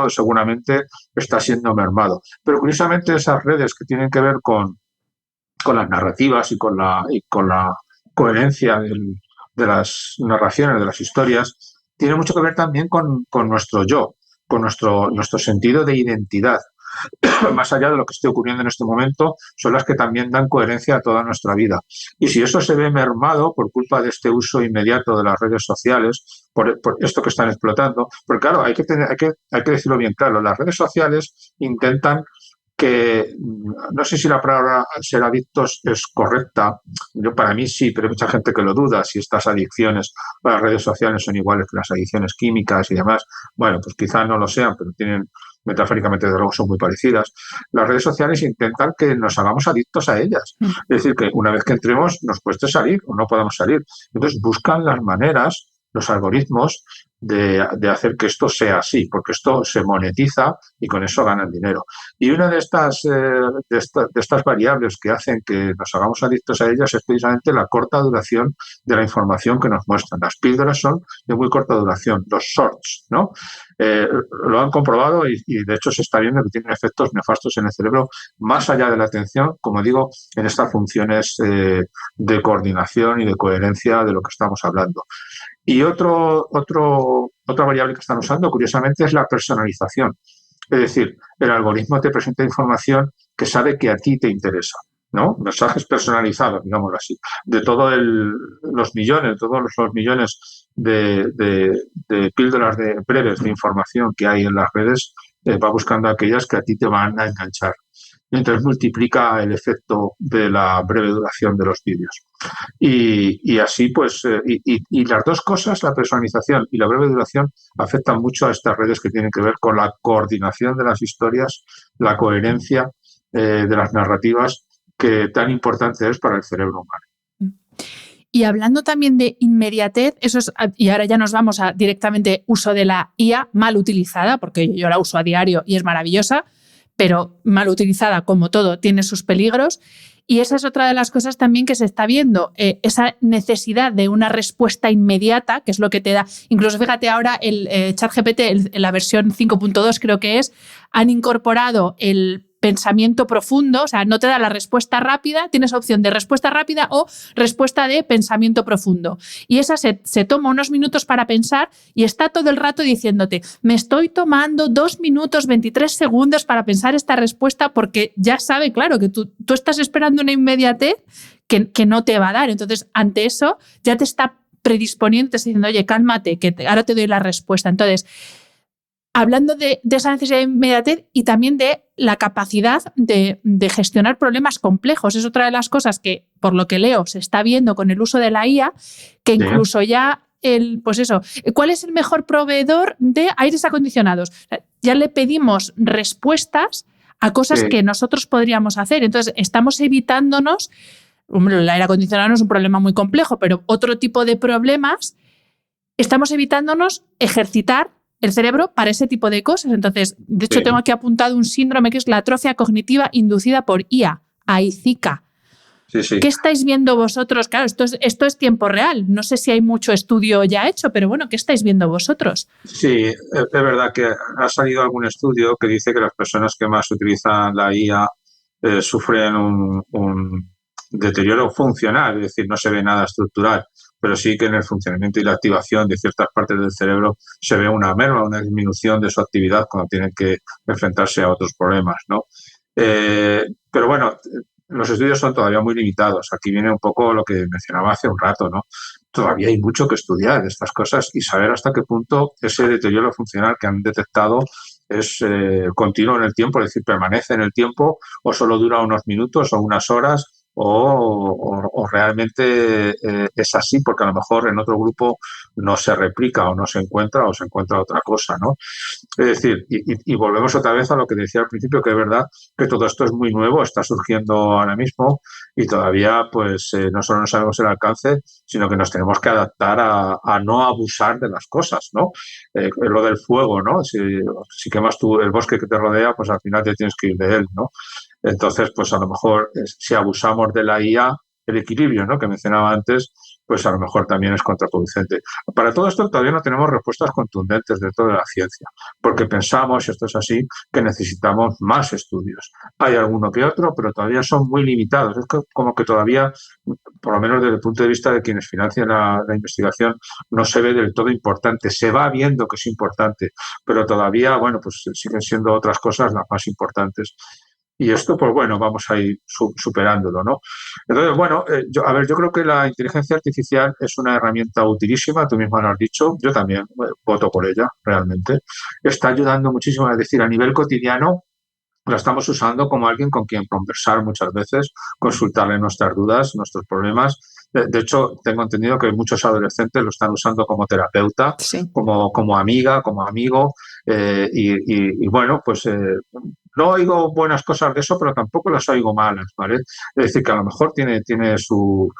seguramente está siendo mermado. Pero curiosamente esas redes que tienen que ver con las narrativas y con la coherencia de las narraciones, de las historias, tiene mucho que ver también con nuestro yo, con nuestro sentido de identidad. Más allá de lo que esté ocurriendo en este momento, son las que también dan coherencia a toda nuestra vida. Y si eso se ve mermado por culpa de este uso inmediato de las redes sociales, por esto que están explotando, porque claro, hay que decirlo bien claro, las redes sociales intentan que, no sé si la palabra ser adictos es correcta, yo para mí sí, pero hay mucha gente que lo duda, si estas adicciones a las redes sociales son iguales que las adicciones químicas y demás. Bueno, pues quizá no lo sean, pero tienen, metafóricamente, de luego son muy parecidas. Las redes sociales intentan que nos hagamos adictos a ellas. Es decir, que una vez que entremos nos cueste salir o no podamos salir. Entonces buscan las maneras, los algoritmos, de hacer que esto sea así, porque esto se monetiza y con eso ganan dinero. Y una de estas variables que hacen que nos hagamos adictos a ellas es precisamente la corta duración de la información que nos muestran. Las píldoras son de muy corta duración, los shorts, ¿no? Lo han comprobado y de hecho se está viendo que tienen efectos nefastos en el cerebro, más allá de la atención, como digo, en estas funciones de coordinación y de coherencia de lo que estamos hablando. Y otra variable que están usando, curiosamente, es la personalización. Es decir, el algoritmo te presenta información que sabe que a ti te interesa, ¿no? Mensajes personalizados, digámoslo así, de todos los millones de píldoras breves de información que hay en las redes, va buscando aquellas que a ti te van a enganchar. Y entonces multiplica el efecto de la breve duración de los vídeos. Y así, pues, y las dos cosas, la personalización y la breve duración, afectan mucho a estas redes que tienen que ver con la coordinación de las historias, la coherencia de las narrativas, que tan importante es para el cerebro humano. Y hablando también de inmediatez, y ahora ya nos vamos a directamente uso de la IA mal utilizada, porque yo la uso a diario y es maravillosa, pero mal utilizada, como todo, tiene sus peligros. Y esa es otra de las cosas también que se está viendo, esa necesidad de una respuesta inmediata, que es lo que te da. Incluso fíjate ahora, el ChatGPT, la versión 5.2 creo que es, han incorporado el pensamiento profundo, o sea, no te da la respuesta rápida, tienes opción de respuesta rápida o respuesta de pensamiento profundo. Y esa se toma unos minutos para pensar y está todo el rato diciéndote, me estoy tomando 2 minutos 23 segundos para pensar esta respuesta, porque ya sabe, claro, que tú estás esperando una inmediatez que no te va a dar. Entonces, ante eso, ya te está predisponiendo, te está diciendo, oye, cálmate, que ahora te doy la respuesta. Entonces, hablando de esa necesidad de inmediatez y también de la capacidad de gestionar problemas complejos. Es otra de las cosas que, por lo que leo, se está viendo con el uso de la IA, que incluso ya ¿cuál es el mejor proveedor de aires acondicionados? Ya le pedimos respuestas a cosas que nosotros podríamos hacer. Entonces, estamos evitándonos, el aire acondicionado no es un problema muy complejo, pero otro tipo de problemas, estamos evitándonos ejercitar el cerebro para ese tipo de cosas. Entonces, de hecho, tengo aquí apuntado un síndrome que es la atrofia cognitiva inducida por IA, AICICA. Sí, sí. ¿Qué estáis viendo vosotros? Claro, esto es tiempo real. No sé si hay mucho estudio ya hecho, pero bueno, ¿qué estáis viendo vosotros? Sí, es verdad que ha salido algún estudio que dice que las personas que más utilizan la IA sufren un deterioro funcional, es decir, no se ve nada estructural, pero sí que en el funcionamiento y la activación de ciertas partes del cerebro se ve una merma, una disminución de su actividad cuando tienen que enfrentarse a otros problemas, ¿no? Pero bueno, los estudios son todavía muy limitados. Aquí viene un poco lo que mencionaba hace un rato, ¿no? Todavía hay mucho que estudiar de estas cosas y saber hasta qué punto ese deterioro funcional que han detectado es continuo en el tiempo, es decir, permanece en el tiempo o solo dura unos minutos o unas horas o realmente es así porque a lo mejor en otro grupo no se replica o no se encuentra o se encuentra otra cosa, ¿no? Es decir, y volvemos otra vez a lo que decía al principio, que es verdad que todo esto es muy nuevo, está surgiendo ahora mismo y todavía pues no solo no sabemos el alcance, sino que nos tenemos que adaptar a no abusar de las cosas, ¿no? Lo del fuego, ¿no? Si quemas tú el bosque que te rodea, pues al final te tienes que ir de él, ¿no? Entonces, pues a lo mejor si abusamos de la IA, el equilibrio, ¿no?, que mencionaba antes, pues a lo mejor también es contraproducente. Para todo esto todavía no tenemos respuestas contundentes dentro de la ciencia, porque pensamos, y esto es así, que necesitamos más estudios. Hay alguno que otro, pero todavía son muy limitados. Es como que todavía, por lo menos desde el punto de vista de quienes financian la investigación, no se ve del todo importante. Se va viendo que es importante, pero todavía, bueno, pues siguen siendo otras cosas las más importantes. Y esto, pues bueno, vamos a ir superándolo, ¿no? Entonces, bueno, yo creo que la inteligencia artificial es una herramienta utilísima, tú mismo lo has dicho, yo también voto por ella, realmente. Está ayudando muchísimo, es decir, a nivel cotidiano, la estamos usando como alguien con quien conversar muchas veces, consultarle nuestras dudas, nuestros problemas. De hecho, tengo entendido que muchos adolescentes lo están usando como terapeuta, sí, como amiga, como amigo. Y bueno, pues no oigo buenas cosas de eso, pero tampoco las oigo malas, ¿vale? Es decir, que a lo mejor tiene su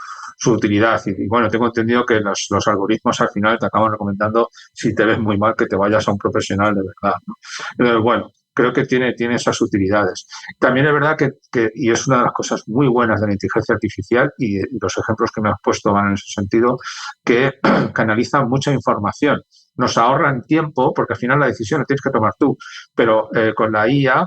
utilidad. Y bueno, tengo entendido que los algoritmos al final te acaban recomendando, si te ves muy mal, que te vayas a un profesional de verdad, ¿no? Entonces, bueno, creo que tiene esas utilidades. También es verdad y es una de las cosas muy buenas de la inteligencia artificial, y los ejemplos que me has puesto van en ese sentido, que canalizan mucha información. Nos ahorran tiempo, porque al final la decisión la tienes que tomar tú, pero con la IA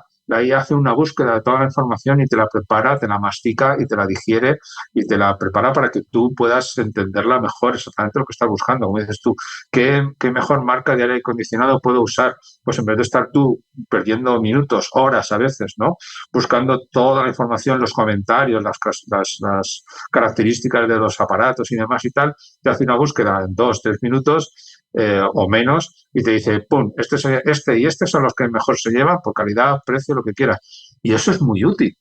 hace una búsqueda de toda la información y te la prepara, te la mastica y te la digiere y te la prepara para que tú puedas entenderla mejor exactamente lo que estás buscando. Como dices tú, ¿qué mejor marca de aire acondicionado puedo usar? Pues en vez de estar tú perdiendo minutos, horas a veces, ¿no?, buscando toda la información, los comentarios, las características de los aparatos y demás y tal, te hace una búsqueda en 2-3 minutos o menos y te dice, pum, este y este son los que mejor se llevan por calidad, precio, lo que quieras. Y eso es muy útil.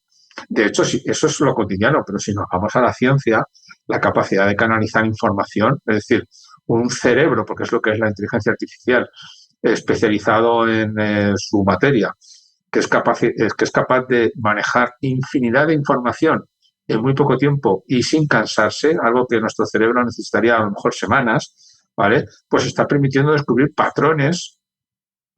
De hecho, eso es lo cotidiano, pero si nos vamos a la ciencia, la capacidad de canalizar información, es decir, un cerebro, porque es lo que es la inteligencia artificial, especializado en su materia, que es capaz de manejar infinidad de información en muy poco tiempo y sin cansarse, algo que nuestro cerebro necesitaría a lo mejor semanas, ¿vale? Pues está permitiendo descubrir patrones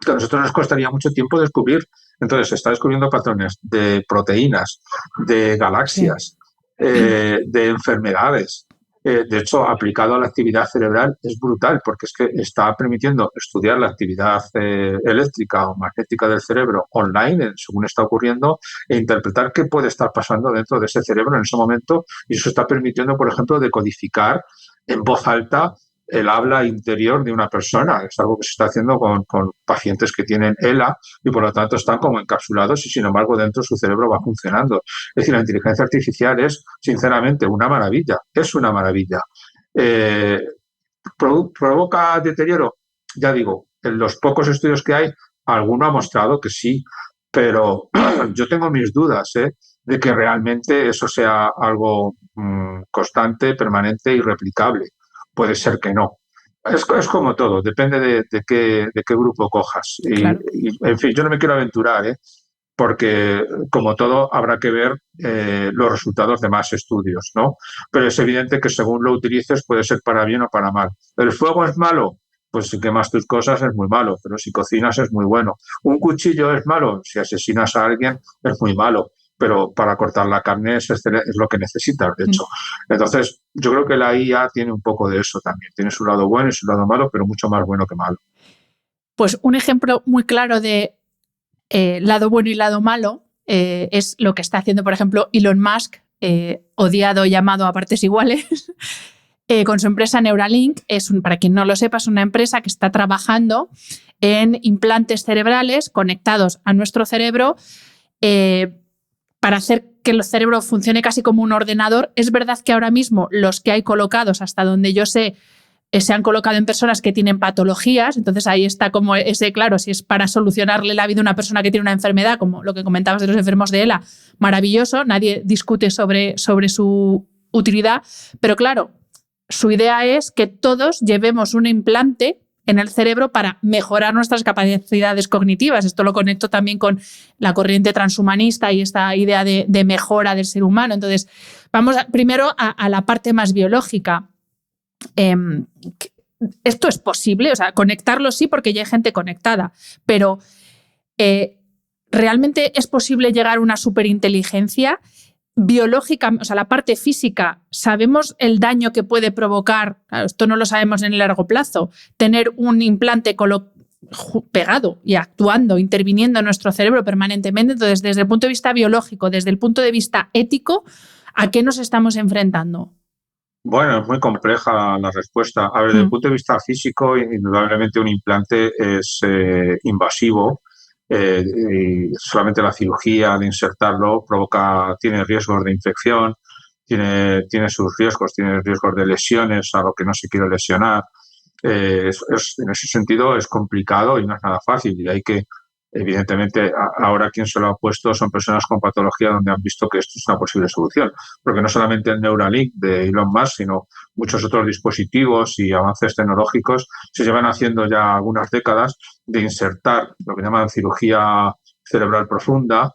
que a nosotros nos costaría mucho tiempo descubrir. Entonces, se está descubriendo patrones de proteínas, de galaxias, de enfermedades. De hecho, aplicado a la actividad cerebral es brutal, porque es que está permitiendo estudiar la actividad eléctrica o magnética del cerebro online, según está ocurriendo, e interpretar qué puede estar pasando dentro de ese cerebro en ese momento. Y eso está permitiendo, por ejemplo, decodificar en voz alta el habla interior de una persona. Es algo que se está haciendo con pacientes que tienen ELA y por lo tanto están como encapsulados y sin embargo dentro su cerebro va funcionando. Es decir, la inteligencia artificial es sinceramente una maravilla, es una maravilla. ¿Provoca deterioro? Ya digo, en los pocos estudios que hay, alguno ha mostrado que sí, pero yo tengo mis dudas de que realmente eso sea algo constante, permanente y replicable. Puede ser que no. Es como todo, depende de qué grupo cojas. Claro. Y, en fin, yo no me quiero aventurar, porque como todo habrá que ver los resultados de más estudios, ¿no? Pero es evidente que según lo utilices puede ser para bien o para mal. ¿El fuego es malo? Pues si quemas tus cosas es muy malo, pero si cocinas es muy bueno. ¿Un cuchillo es malo? Si asesinas a alguien es muy malo. pero para cortar la carne es lo que necesitas, de hecho. Entonces, yo creo que la IA tiene un poco de eso también. Tiene su lado bueno y su lado malo, pero mucho más bueno que malo. Pues un ejemplo muy claro de lado bueno y lado malo es lo que está haciendo, por ejemplo, Elon Musk, odiado, llamado a partes iguales, con su empresa Neuralink. Para quien no lo sepa, es una empresa que está trabajando en implantes cerebrales conectados a nuestro cerebro para hacer que el cerebro funcione casi como un ordenador. Es verdad que ahora mismo los que hay colocados, hasta donde yo sé, se han colocado en personas que tienen patologías, entonces ahí está como ese, claro, si es para solucionarle la vida a una persona que tiene una enfermedad, como lo que comentabas de los enfermos de ELA, maravilloso, nadie discute sobre su utilidad, pero claro, su idea es que todos llevemos un implante en el cerebro para mejorar nuestras capacidades cognitivas. Esto lo conecto también con la corriente transhumanista y esta idea de mejora del ser humano. Entonces, vamos primero a la parte más biológica. Esto es posible, o sea, conectarlo sí, porque ya hay gente conectada, pero ¿realmente es posible llegar a una superinteligencia biológica? O sea, la parte física, ¿sabemos el daño que puede provocar? Claro, esto no lo sabemos en el largo plazo. Tener un implante pegado y actuando, interviniendo en nuestro cerebro permanentemente. Entonces, desde el punto de vista biológico, desde el punto de vista ético, ¿a qué nos estamos enfrentando? Bueno, es muy compleja la respuesta. A ver, desde el punto de vista físico, indudablemente un implante es invasivo. Y solamente la cirugía de insertarlo tiene riesgos de infección, tiene sus riesgos, tiene riesgos de lesiones a lo que no se quiere lesionar. En ese sentido es complicado y no es nada fácil. Y hay que, evidentemente, ahora quien se lo ha puesto son personas con patología donde han visto que esto es una posible solución. Porque no solamente el Neuralink de Elon Musk, sino muchos otros dispositivos y avances tecnológicos se llevan haciendo ya algunas décadas de insertar lo que llaman cirugía cerebral profunda,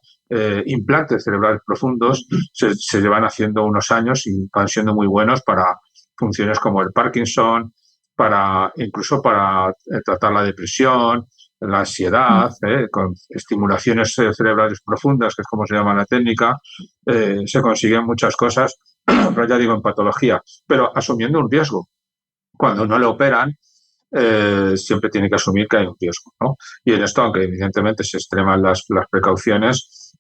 implantes cerebrales profundos, se llevan haciendo unos años y van siendo muy buenos para funciones como el Parkinson, incluso para tratar la depresión, la ansiedad, con estimulaciones cerebrales profundas, que es como se llama la técnica, se consiguen muchas cosas, pero ya digo, en patología, pero asumiendo un riesgo. Cuando no lo operan, siempre tiene que asumir que hay un riesgo, ¿no? Y en esto, aunque evidentemente se extreman las precauciones,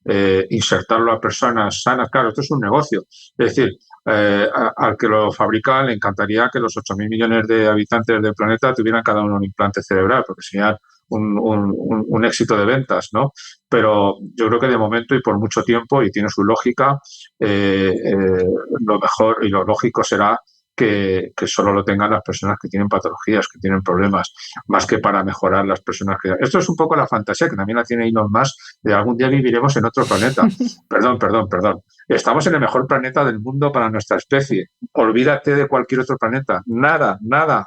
insertarlo a personas sanas, claro, esto es un negocio. Es decir, al que lo fabrica le encantaría que los 8.000 millones de habitantes del planeta tuvieran cada uno un implante cerebral, porque sería un éxito de ventas, ¿no? Pero yo creo que de momento y por mucho tiempo, y tiene su lógica, lo mejor y lo lógico será que solo lo tengan las personas que tienen patologías, que tienen problemas, más que para mejorar las personas que... Esto es un poco la fantasía que también la tiene Elon Musk, de algún día viviremos en otro planeta. Perdón. Estamos en el mejor planeta del mundo para nuestra especie. Olvídate de cualquier otro planeta. Nada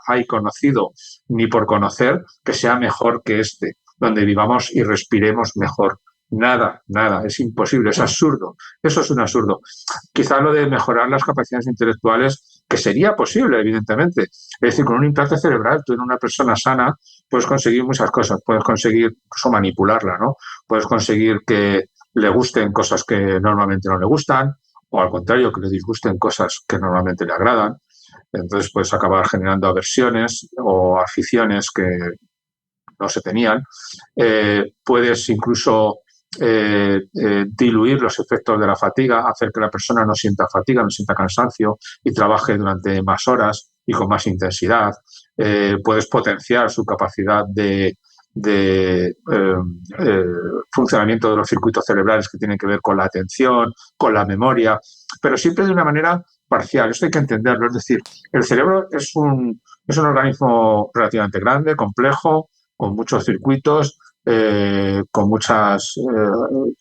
hay conocido ni por conocer que sea mejor que este, donde vivamos y respiremos mejor. Nada, es imposible, es absurdo. Eso es un absurdo. Quizá lo de mejorar las capacidades intelectuales, que sería posible, evidentemente. Es decir, con un implante cerebral, tú en una persona sana puedes conseguir muchas cosas. Puedes conseguir incluso manipularla, ¿no? Puedes conseguir que le gusten cosas que normalmente no le gustan, o al contrario, que le disgusten cosas que normalmente le agradan. Entonces puedes acabar generando aversiones o aficiones que no se tenían. Puedes incluso diluir los efectos de la fatiga, hacer que la persona no sienta fatiga, no sienta cansancio y trabaje durante más horas y con más intensidad. Puedes potenciar su capacidad de funcionamiento de los circuitos cerebrales que tienen que ver con la atención, con la memoria, pero siempre de una manera parcial. Esto hay que entenderlo. Es decir, el cerebro es un organismo relativamente grande, complejo, con muchos circuitos, con muchas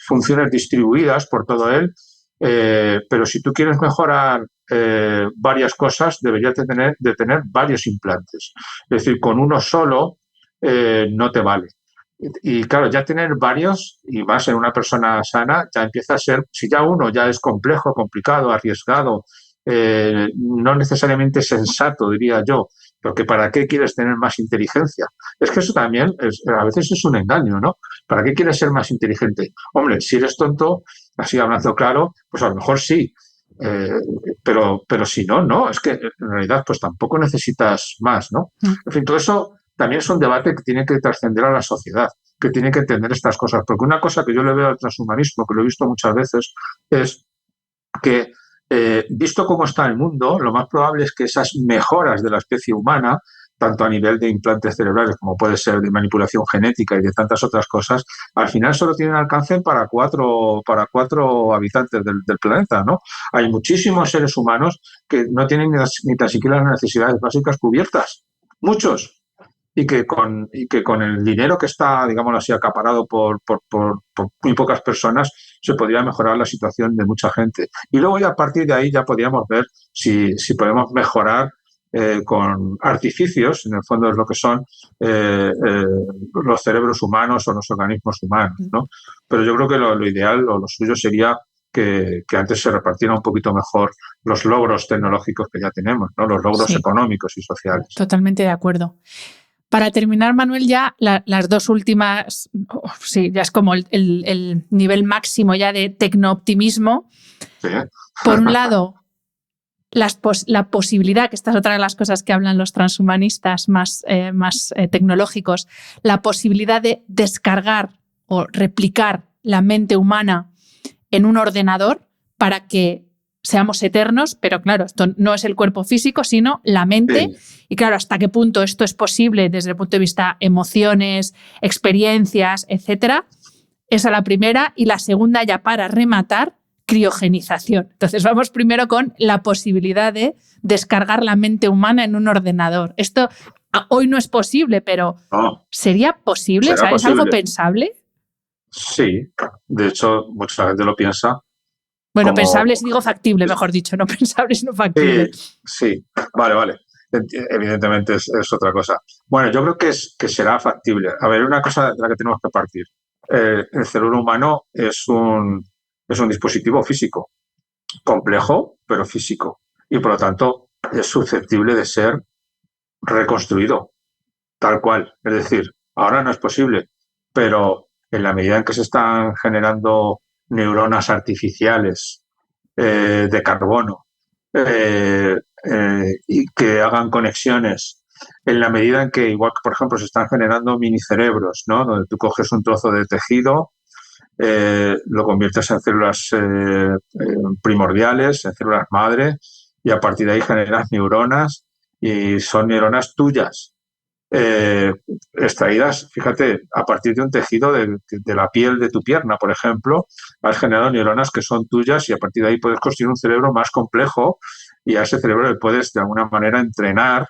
funciones distribuidas por todo él, pero si tú quieres mejorar varias cosas, deberías de tener varios implantes. Es decir, con uno solo no te vale. Y claro, ya tener varios, y más en una persona sana, ya empieza a ser, si ya uno ya es complejo, complicado, arriesgado, no necesariamente sensato, diría yo, porque ¿para qué quieres tener más inteligencia? Es que eso también a veces es un engaño, ¿no? ¿Para qué quieres ser más inteligente? Hombre, si eres tonto, así hablando claro, pues a lo mejor sí. Pero si no, no. Es que en realidad pues tampoco necesitas más, ¿no? En fin, todo eso también es un debate que tiene que trascender a la sociedad, que tiene que entender estas cosas. Porque una cosa que yo le veo al transhumanismo, que lo he visto muchas veces, es que visto cómo está el mundo, lo más probable es que esas mejoras de la especie humana, tanto a nivel de implantes cerebrales como puede ser de manipulación genética y de tantas otras cosas, al final solo tienen alcance para cuatro habitantes del planeta, ¿no? Hay muchísimos seres humanos que no tienen ni tan siquiera las necesidades básicas cubiertas. Muchos. Y que con el dinero que está, digámoslo así, acaparado por muy pocas personas, se podría mejorar la situación de mucha gente. Y luego ya a partir de ahí ya podríamos ver si podemos mejorar con artificios, en el fondo es lo que son los cerebros humanos o los organismos humanos, ¿no? Pero yo creo que lo ideal o lo suyo sería que antes se repartieran un poquito mejor los logros tecnológicos que ya tenemos, ¿no? Los logros económicos y sociales. Totalmente de acuerdo. Para terminar, Manuel, ya las dos últimas, sí, ya es como el nivel máximo ya de tecnooptimismo. Sí. Por un lado, la posibilidad, que esta es otra de las cosas que hablan los transhumanistas más tecnológicos, la posibilidad de descargar o replicar la mente humana en un ordenador para que seamos eternos, pero claro, esto no es el cuerpo físico, sino la mente. Sí. Y claro, ¿hasta qué punto esto es posible desde el punto de vista emociones, experiencias, etcétera? Esa es la primera. Y la segunda, ya para rematar, criogenización. Entonces vamos primero con la posibilidad de descargar la mente humana en un ordenador. Esto hoy no es posible, pero ¿sería posible? ¿Será posible? ¿Es algo pensable? Sí, de hecho, mucha gente lo piensa. Bueno, pensable si digo factible, mejor dicho, no pensable sino factible. Sí, vale. Evidentemente es otra cosa. Bueno, yo creo que será factible. A ver, una cosa de la que tenemos que partir. El cerebro humano es un dispositivo físico, complejo, pero físico. Y por lo tanto es susceptible de ser reconstruido, tal cual. Es decir, ahora no es posible, pero en la medida en que se están generando neuronas artificiales de carbono y que hagan conexiones, en la medida en que, igual que por ejemplo se están generando minicerebros, ¿no? Donde tú coges un trozo de tejido, lo conviertes en células primordiales, en células madre, y a partir de ahí generas neuronas y son neuronas tuyas. Extraídas, fíjate, a partir de un tejido de la piel de tu pierna, por ejemplo, has generado neuronas que son tuyas y a partir de ahí puedes construir un cerebro más complejo y a ese cerebro le puedes de alguna manera entrenar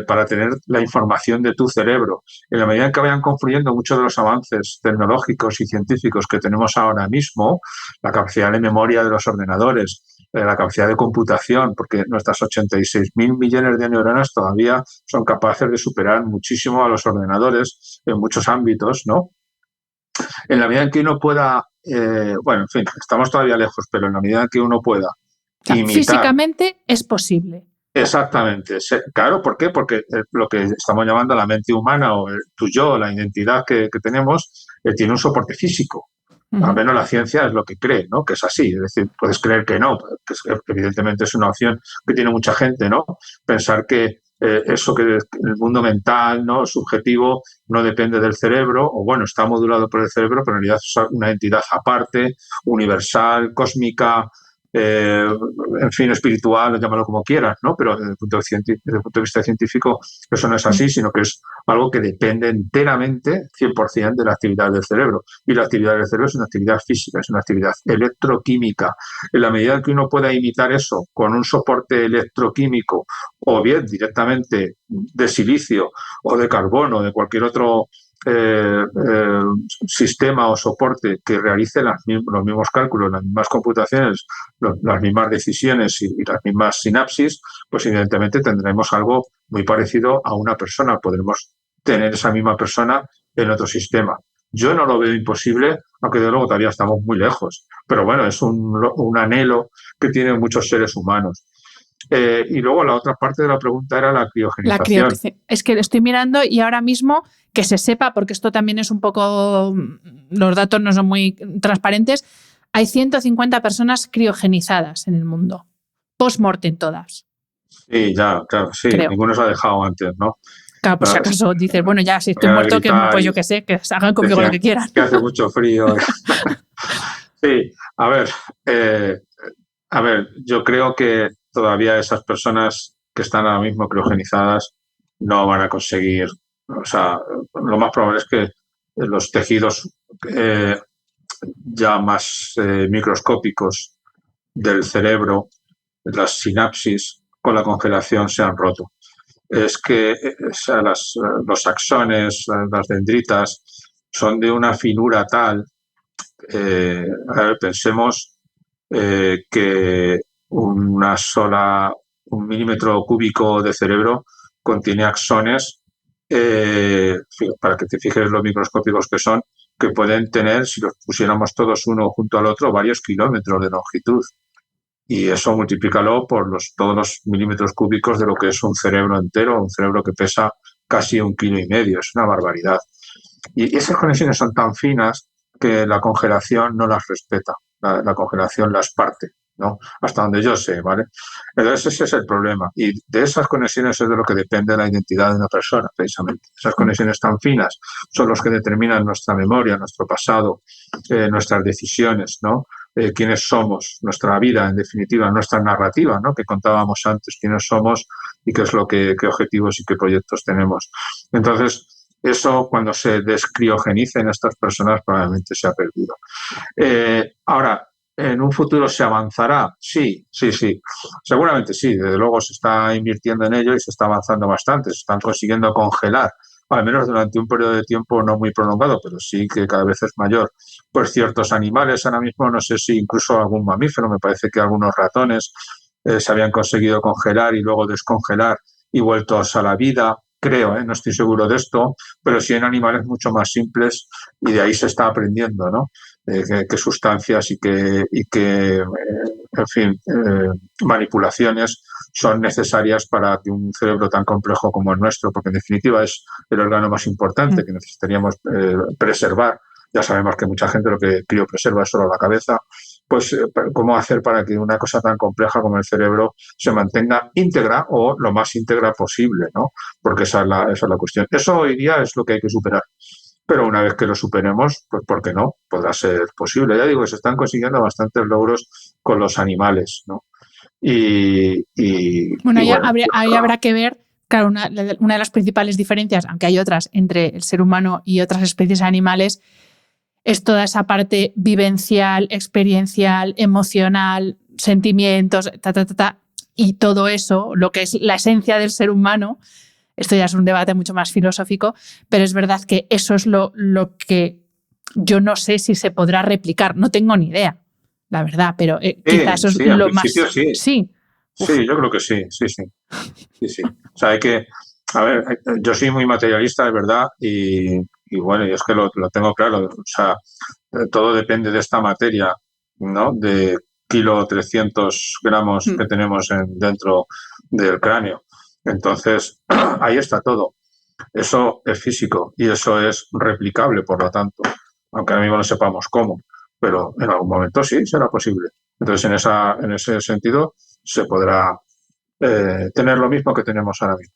para tener la información de tu cerebro. En la medida en que vayan confluyendo muchos de los avances tecnológicos y científicos que tenemos ahora mismo, la capacidad de memoria de los ordenadores, la capacidad de computación, porque nuestras 86.000 millones de neuronas todavía son capaces de superar muchísimo a los ordenadores en muchos ámbitos, ¿no? En la medida en que uno pueda, bueno, en fin, estamos todavía lejos, pero en la medida en que uno pueda imitar... Físicamente es posible. Exactamente, claro, ¿por qué? Porque lo que estamos llamando la mente humana o tu yo, la identidad que tenemos, tiene un soporte físico. Al menos la ciencia es lo que cree, ¿no? Que es así. Es decir, puedes creer que no, que evidentemente es una opción que tiene mucha gente, ¿no? Pensar que eso que el mundo mental, ¿no? Subjetivo, no depende del cerebro, o bueno, está modulado por el cerebro, pero en realidad es una entidad aparte, universal, cósmica, en fin, espiritual, llámalo como quieras, ¿no? Pero desde el punto de vista científico eso no es así, sino que es algo que depende enteramente, 100%, de la actividad del cerebro. Y la actividad del cerebro es una actividad física, es una actividad electroquímica. En la medida en que uno pueda imitar eso con un soporte electroquímico o bien directamente de silicio o de carbono o de cualquier otro sistema o soporte que realice los mismos cálculos, las mismas computaciones, las mismas decisiones y las mismas sinapsis, pues evidentemente tendremos algo muy parecido a una persona. Podremos tener esa misma persona en otro sistema. Yo no lo veo imposible, aunque de luego todavía estamos muy lejos. Pero bueno, es un anhelo que tienen muchos seres humanos. Y luego la otra parte de la pregunta era la criogenización. Es que estoy mirando y ahora mismo que se sepa, porque esto también es un poco, los datos no son muy transparentes, hay 150 personas criogenizadas en el mundo. Post-mortem todas. Sí, ya, claro, sí. Creo. Ninguno se ha dejado antes, ¿no? Claro, por si acaso dices, bueno, ya, si estoy muerto, que, pues yo qué sé, que hagan conmigo lo que quieran. Que hace mucho frío. Sí, a ver, yo creo que todavía esas personas que están ahora mismo criogenizadas no van a conseguir, o sea, lo más probable es que los tejidos ya más microscópicos del cerebro, las sinapsis, con la congelación se han roto. Es que los axones, las dendritas, son de una finura tal. A ver, pensemos que un milímetro cúbico de cerebro contiene axones, para que te fijes lo microscópicos que son, que pueden tener, si los pusiéramos todos uno junto al otro, varios kilómetros de longitud. Y eso multiplícalo por todos los milímetros cúbicos de lo que es un cerebro entero, un cerebro que pesa casi 1,5 kilos. Es una barbaridad. Y esas conexiones son tan finas que la congelación no las respeta. La congelación las parte, ¿no? Hasta donde yo sé, ¿vale? Entonces ese es el problema. Y de esas conexiones es de lo que depende la identidad de una persona, precisamente. Esas conexiones tan finas son los que determinan nuestra memoria, nuestro pasado, nuestras decisiones, ¿no? Quiénes somos, nuestra vida, en definitiva, nuestra narrativa, ¿no? Que contábamos antes, quiénes somos y qué objetivos y qué proyectos tenemos. Entonces, eso cuando se descriogenicen estas personas probablemente se ha perdido. Ahora, ¿en un futuro se avanzará? Sí. Seguramente sí, desde luego se está invirtiendo en ello y se está avanzando bastante, se están consiguiendo congelar, al menos durante un periodo de tiempo no muy prolongado, pero sí que cada vez es mayor. Pues ciertos animales, ahora mismo no sé si incluso algún mamífero, me parece que algunos ratones se habían conseguido congelar y luego descongelar y vueltos a la vida. Creo, no estoy seguro de esto, pero sí en animales mucho más simples y de ahí se está aprendiendo, ¿no? Qué sustancias y qué en fin, manipulaciones son necesarias para que un cerebro tan complejo como el nuestro, porque en definitiva es el órgano más importante que necesitaríamos preservar. Ya sabemos que mucha gente lo que criopreserva es solo la cabeza. Pues, ¿cómo hacer para que una cosa tan compleja como el cerebro se mantenga íntegra o lo más íntegra posible, ¿no? Porque esa es la cuestión. Eso hoy día es lo que hay que superar. Pero una vez que lo superemos, pues ¿por qué no? Podrá ser posible. Ya digo que se están consiguiendo bastantes logros con los animales, ¿no? Bueno, ahí habrá que ver, claro, una de las principales diferencias, aunque hay otras, entre el ser humano y otras especies animales, es toda esa parte vivencial, experiencial, emocional, sentimientos, y todo eso, lo que es la esencia del ser humano. Esto ya es un debate mucho más filosófico, pero es verdad que eso es lo que yo no sé si se podrá replicar. No tengo ni idea, la verdad, pero quizás eso es lo más... Sí, yo creo que sí. O sea, hay que... A ver, yo soy muy materialista, de verdad, y bueno, y es que lo tengo claro. O sea, todo depende de esta materia, ¿no? De 300 gramos que tenemos dentro del cráneo. Entonces, ahí está todo. Eso es físico y eso es replicable, por lo tanto, aunque ahora mismo no sepamos cómo, pero en algún momento sí será posible. Entonces, en ese sentido, se podrá tener lo mismo que tenemos ahora mismo.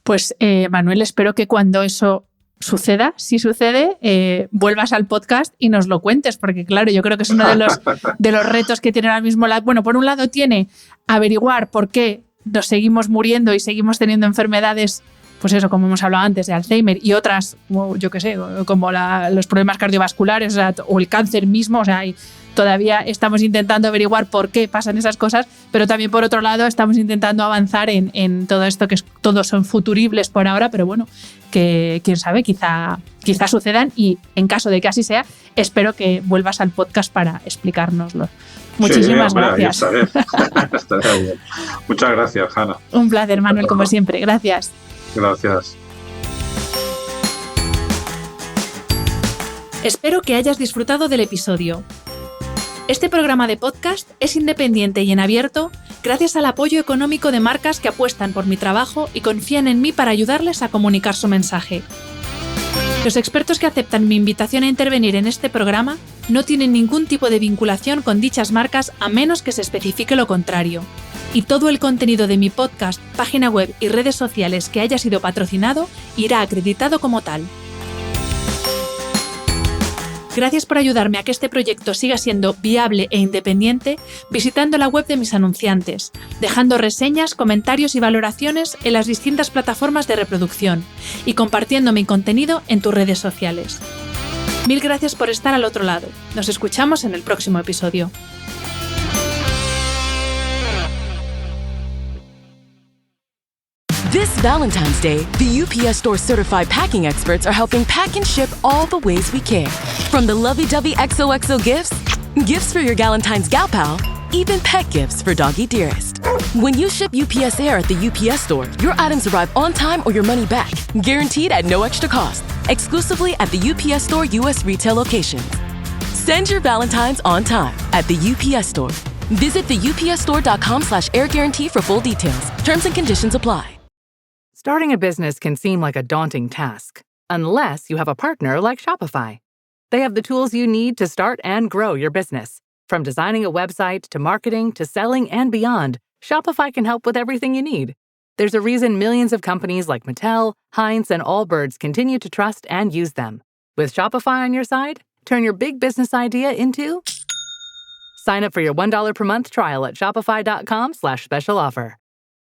Pues, Manuel, espero que cuando eso suceda, si sucede, vuelvas al podcast y nos lo cuentes, porque claro, yo creo que es uno de los retos que tiene ahora mismo bueno, por un lado tiene averiguar por qué nos seguimos muriendo y seguimos teniendo enfermedades, pues eso, como hemos hablado antes, de Alzheimer y otras, yo qué sé, como los problemas cardiovasculares, o el cáncer mismo, o sea, todavía estamos intentando averiguar por qué pasan esas cosas, pero también por otro lado estamos intentando avanzar en todo esto, que todos son futuribles por ahora, pero bueno, que quién sabe, quizá sucedan, y en caso de que así sea, espero que vuelvas al podcast para explicárnoslo. Muchísimas gracias. Estará bien. Muchas gracias, Hanna. Un placer, Manuel, como siempre. Gracias. Gracias. Espero que hayas disfrutado del episodio. Este programa de podcast es independiente y en abierto gracias al apoyo económico de marcas que apuestan por mi trabajo y confían en mí para ayudarles a comunicar su mensaje. Los expertos que aceptan mi invitación a intervenir en este programa no tienen ningún tipo de vinculación con dichas marcas a menos que se especifique lo contrario. Y todo el contenido de mi podcast, página web y redes sociales que haya sido patrocinado irá acreditado como tal. Gracias por ayudarme a que este proyecto siga siendo viable e independiente visitando la web de mis anunciantes, dejando reseñas, comentarios y valoraciones en las distintas plataformas de reproducción y compartiendo mi contenido en tus redes sociales. Mil gracias por estar al otro lado. Nos escuchamos en el próximo episodio. This Valentine's Day, the UPS Store certified packing experts are helping pack and ship all the ways we care. From the lovey-dovey XOXO gifts, gifts for your Galentine's gal pal, even pet gifts for doggy dearest. When you ship UPS Air at the UPS Store, your items arrive on time or your money back, guaranteed at no extra cost, exclusively at the UPS Store US retail locations. Send your Valentines on time at the UPS Store. Visit theupsstore.com/air guarantee for full details. Terms and conditions apply. Starting a business can seem like a daunting task, unless you have a partner like Shopify. They have the tools you need to start and grow your business. From designing a website to marketing to selling and beyond, Shopify can help with everything you need. There's a reason millions of companies like Mattel, Heinz, and Allbirds continue to trust and use them. With Shopify on your side, turn your big business idea into... Sign up for your $1 per month trial at shopify.com/special offer.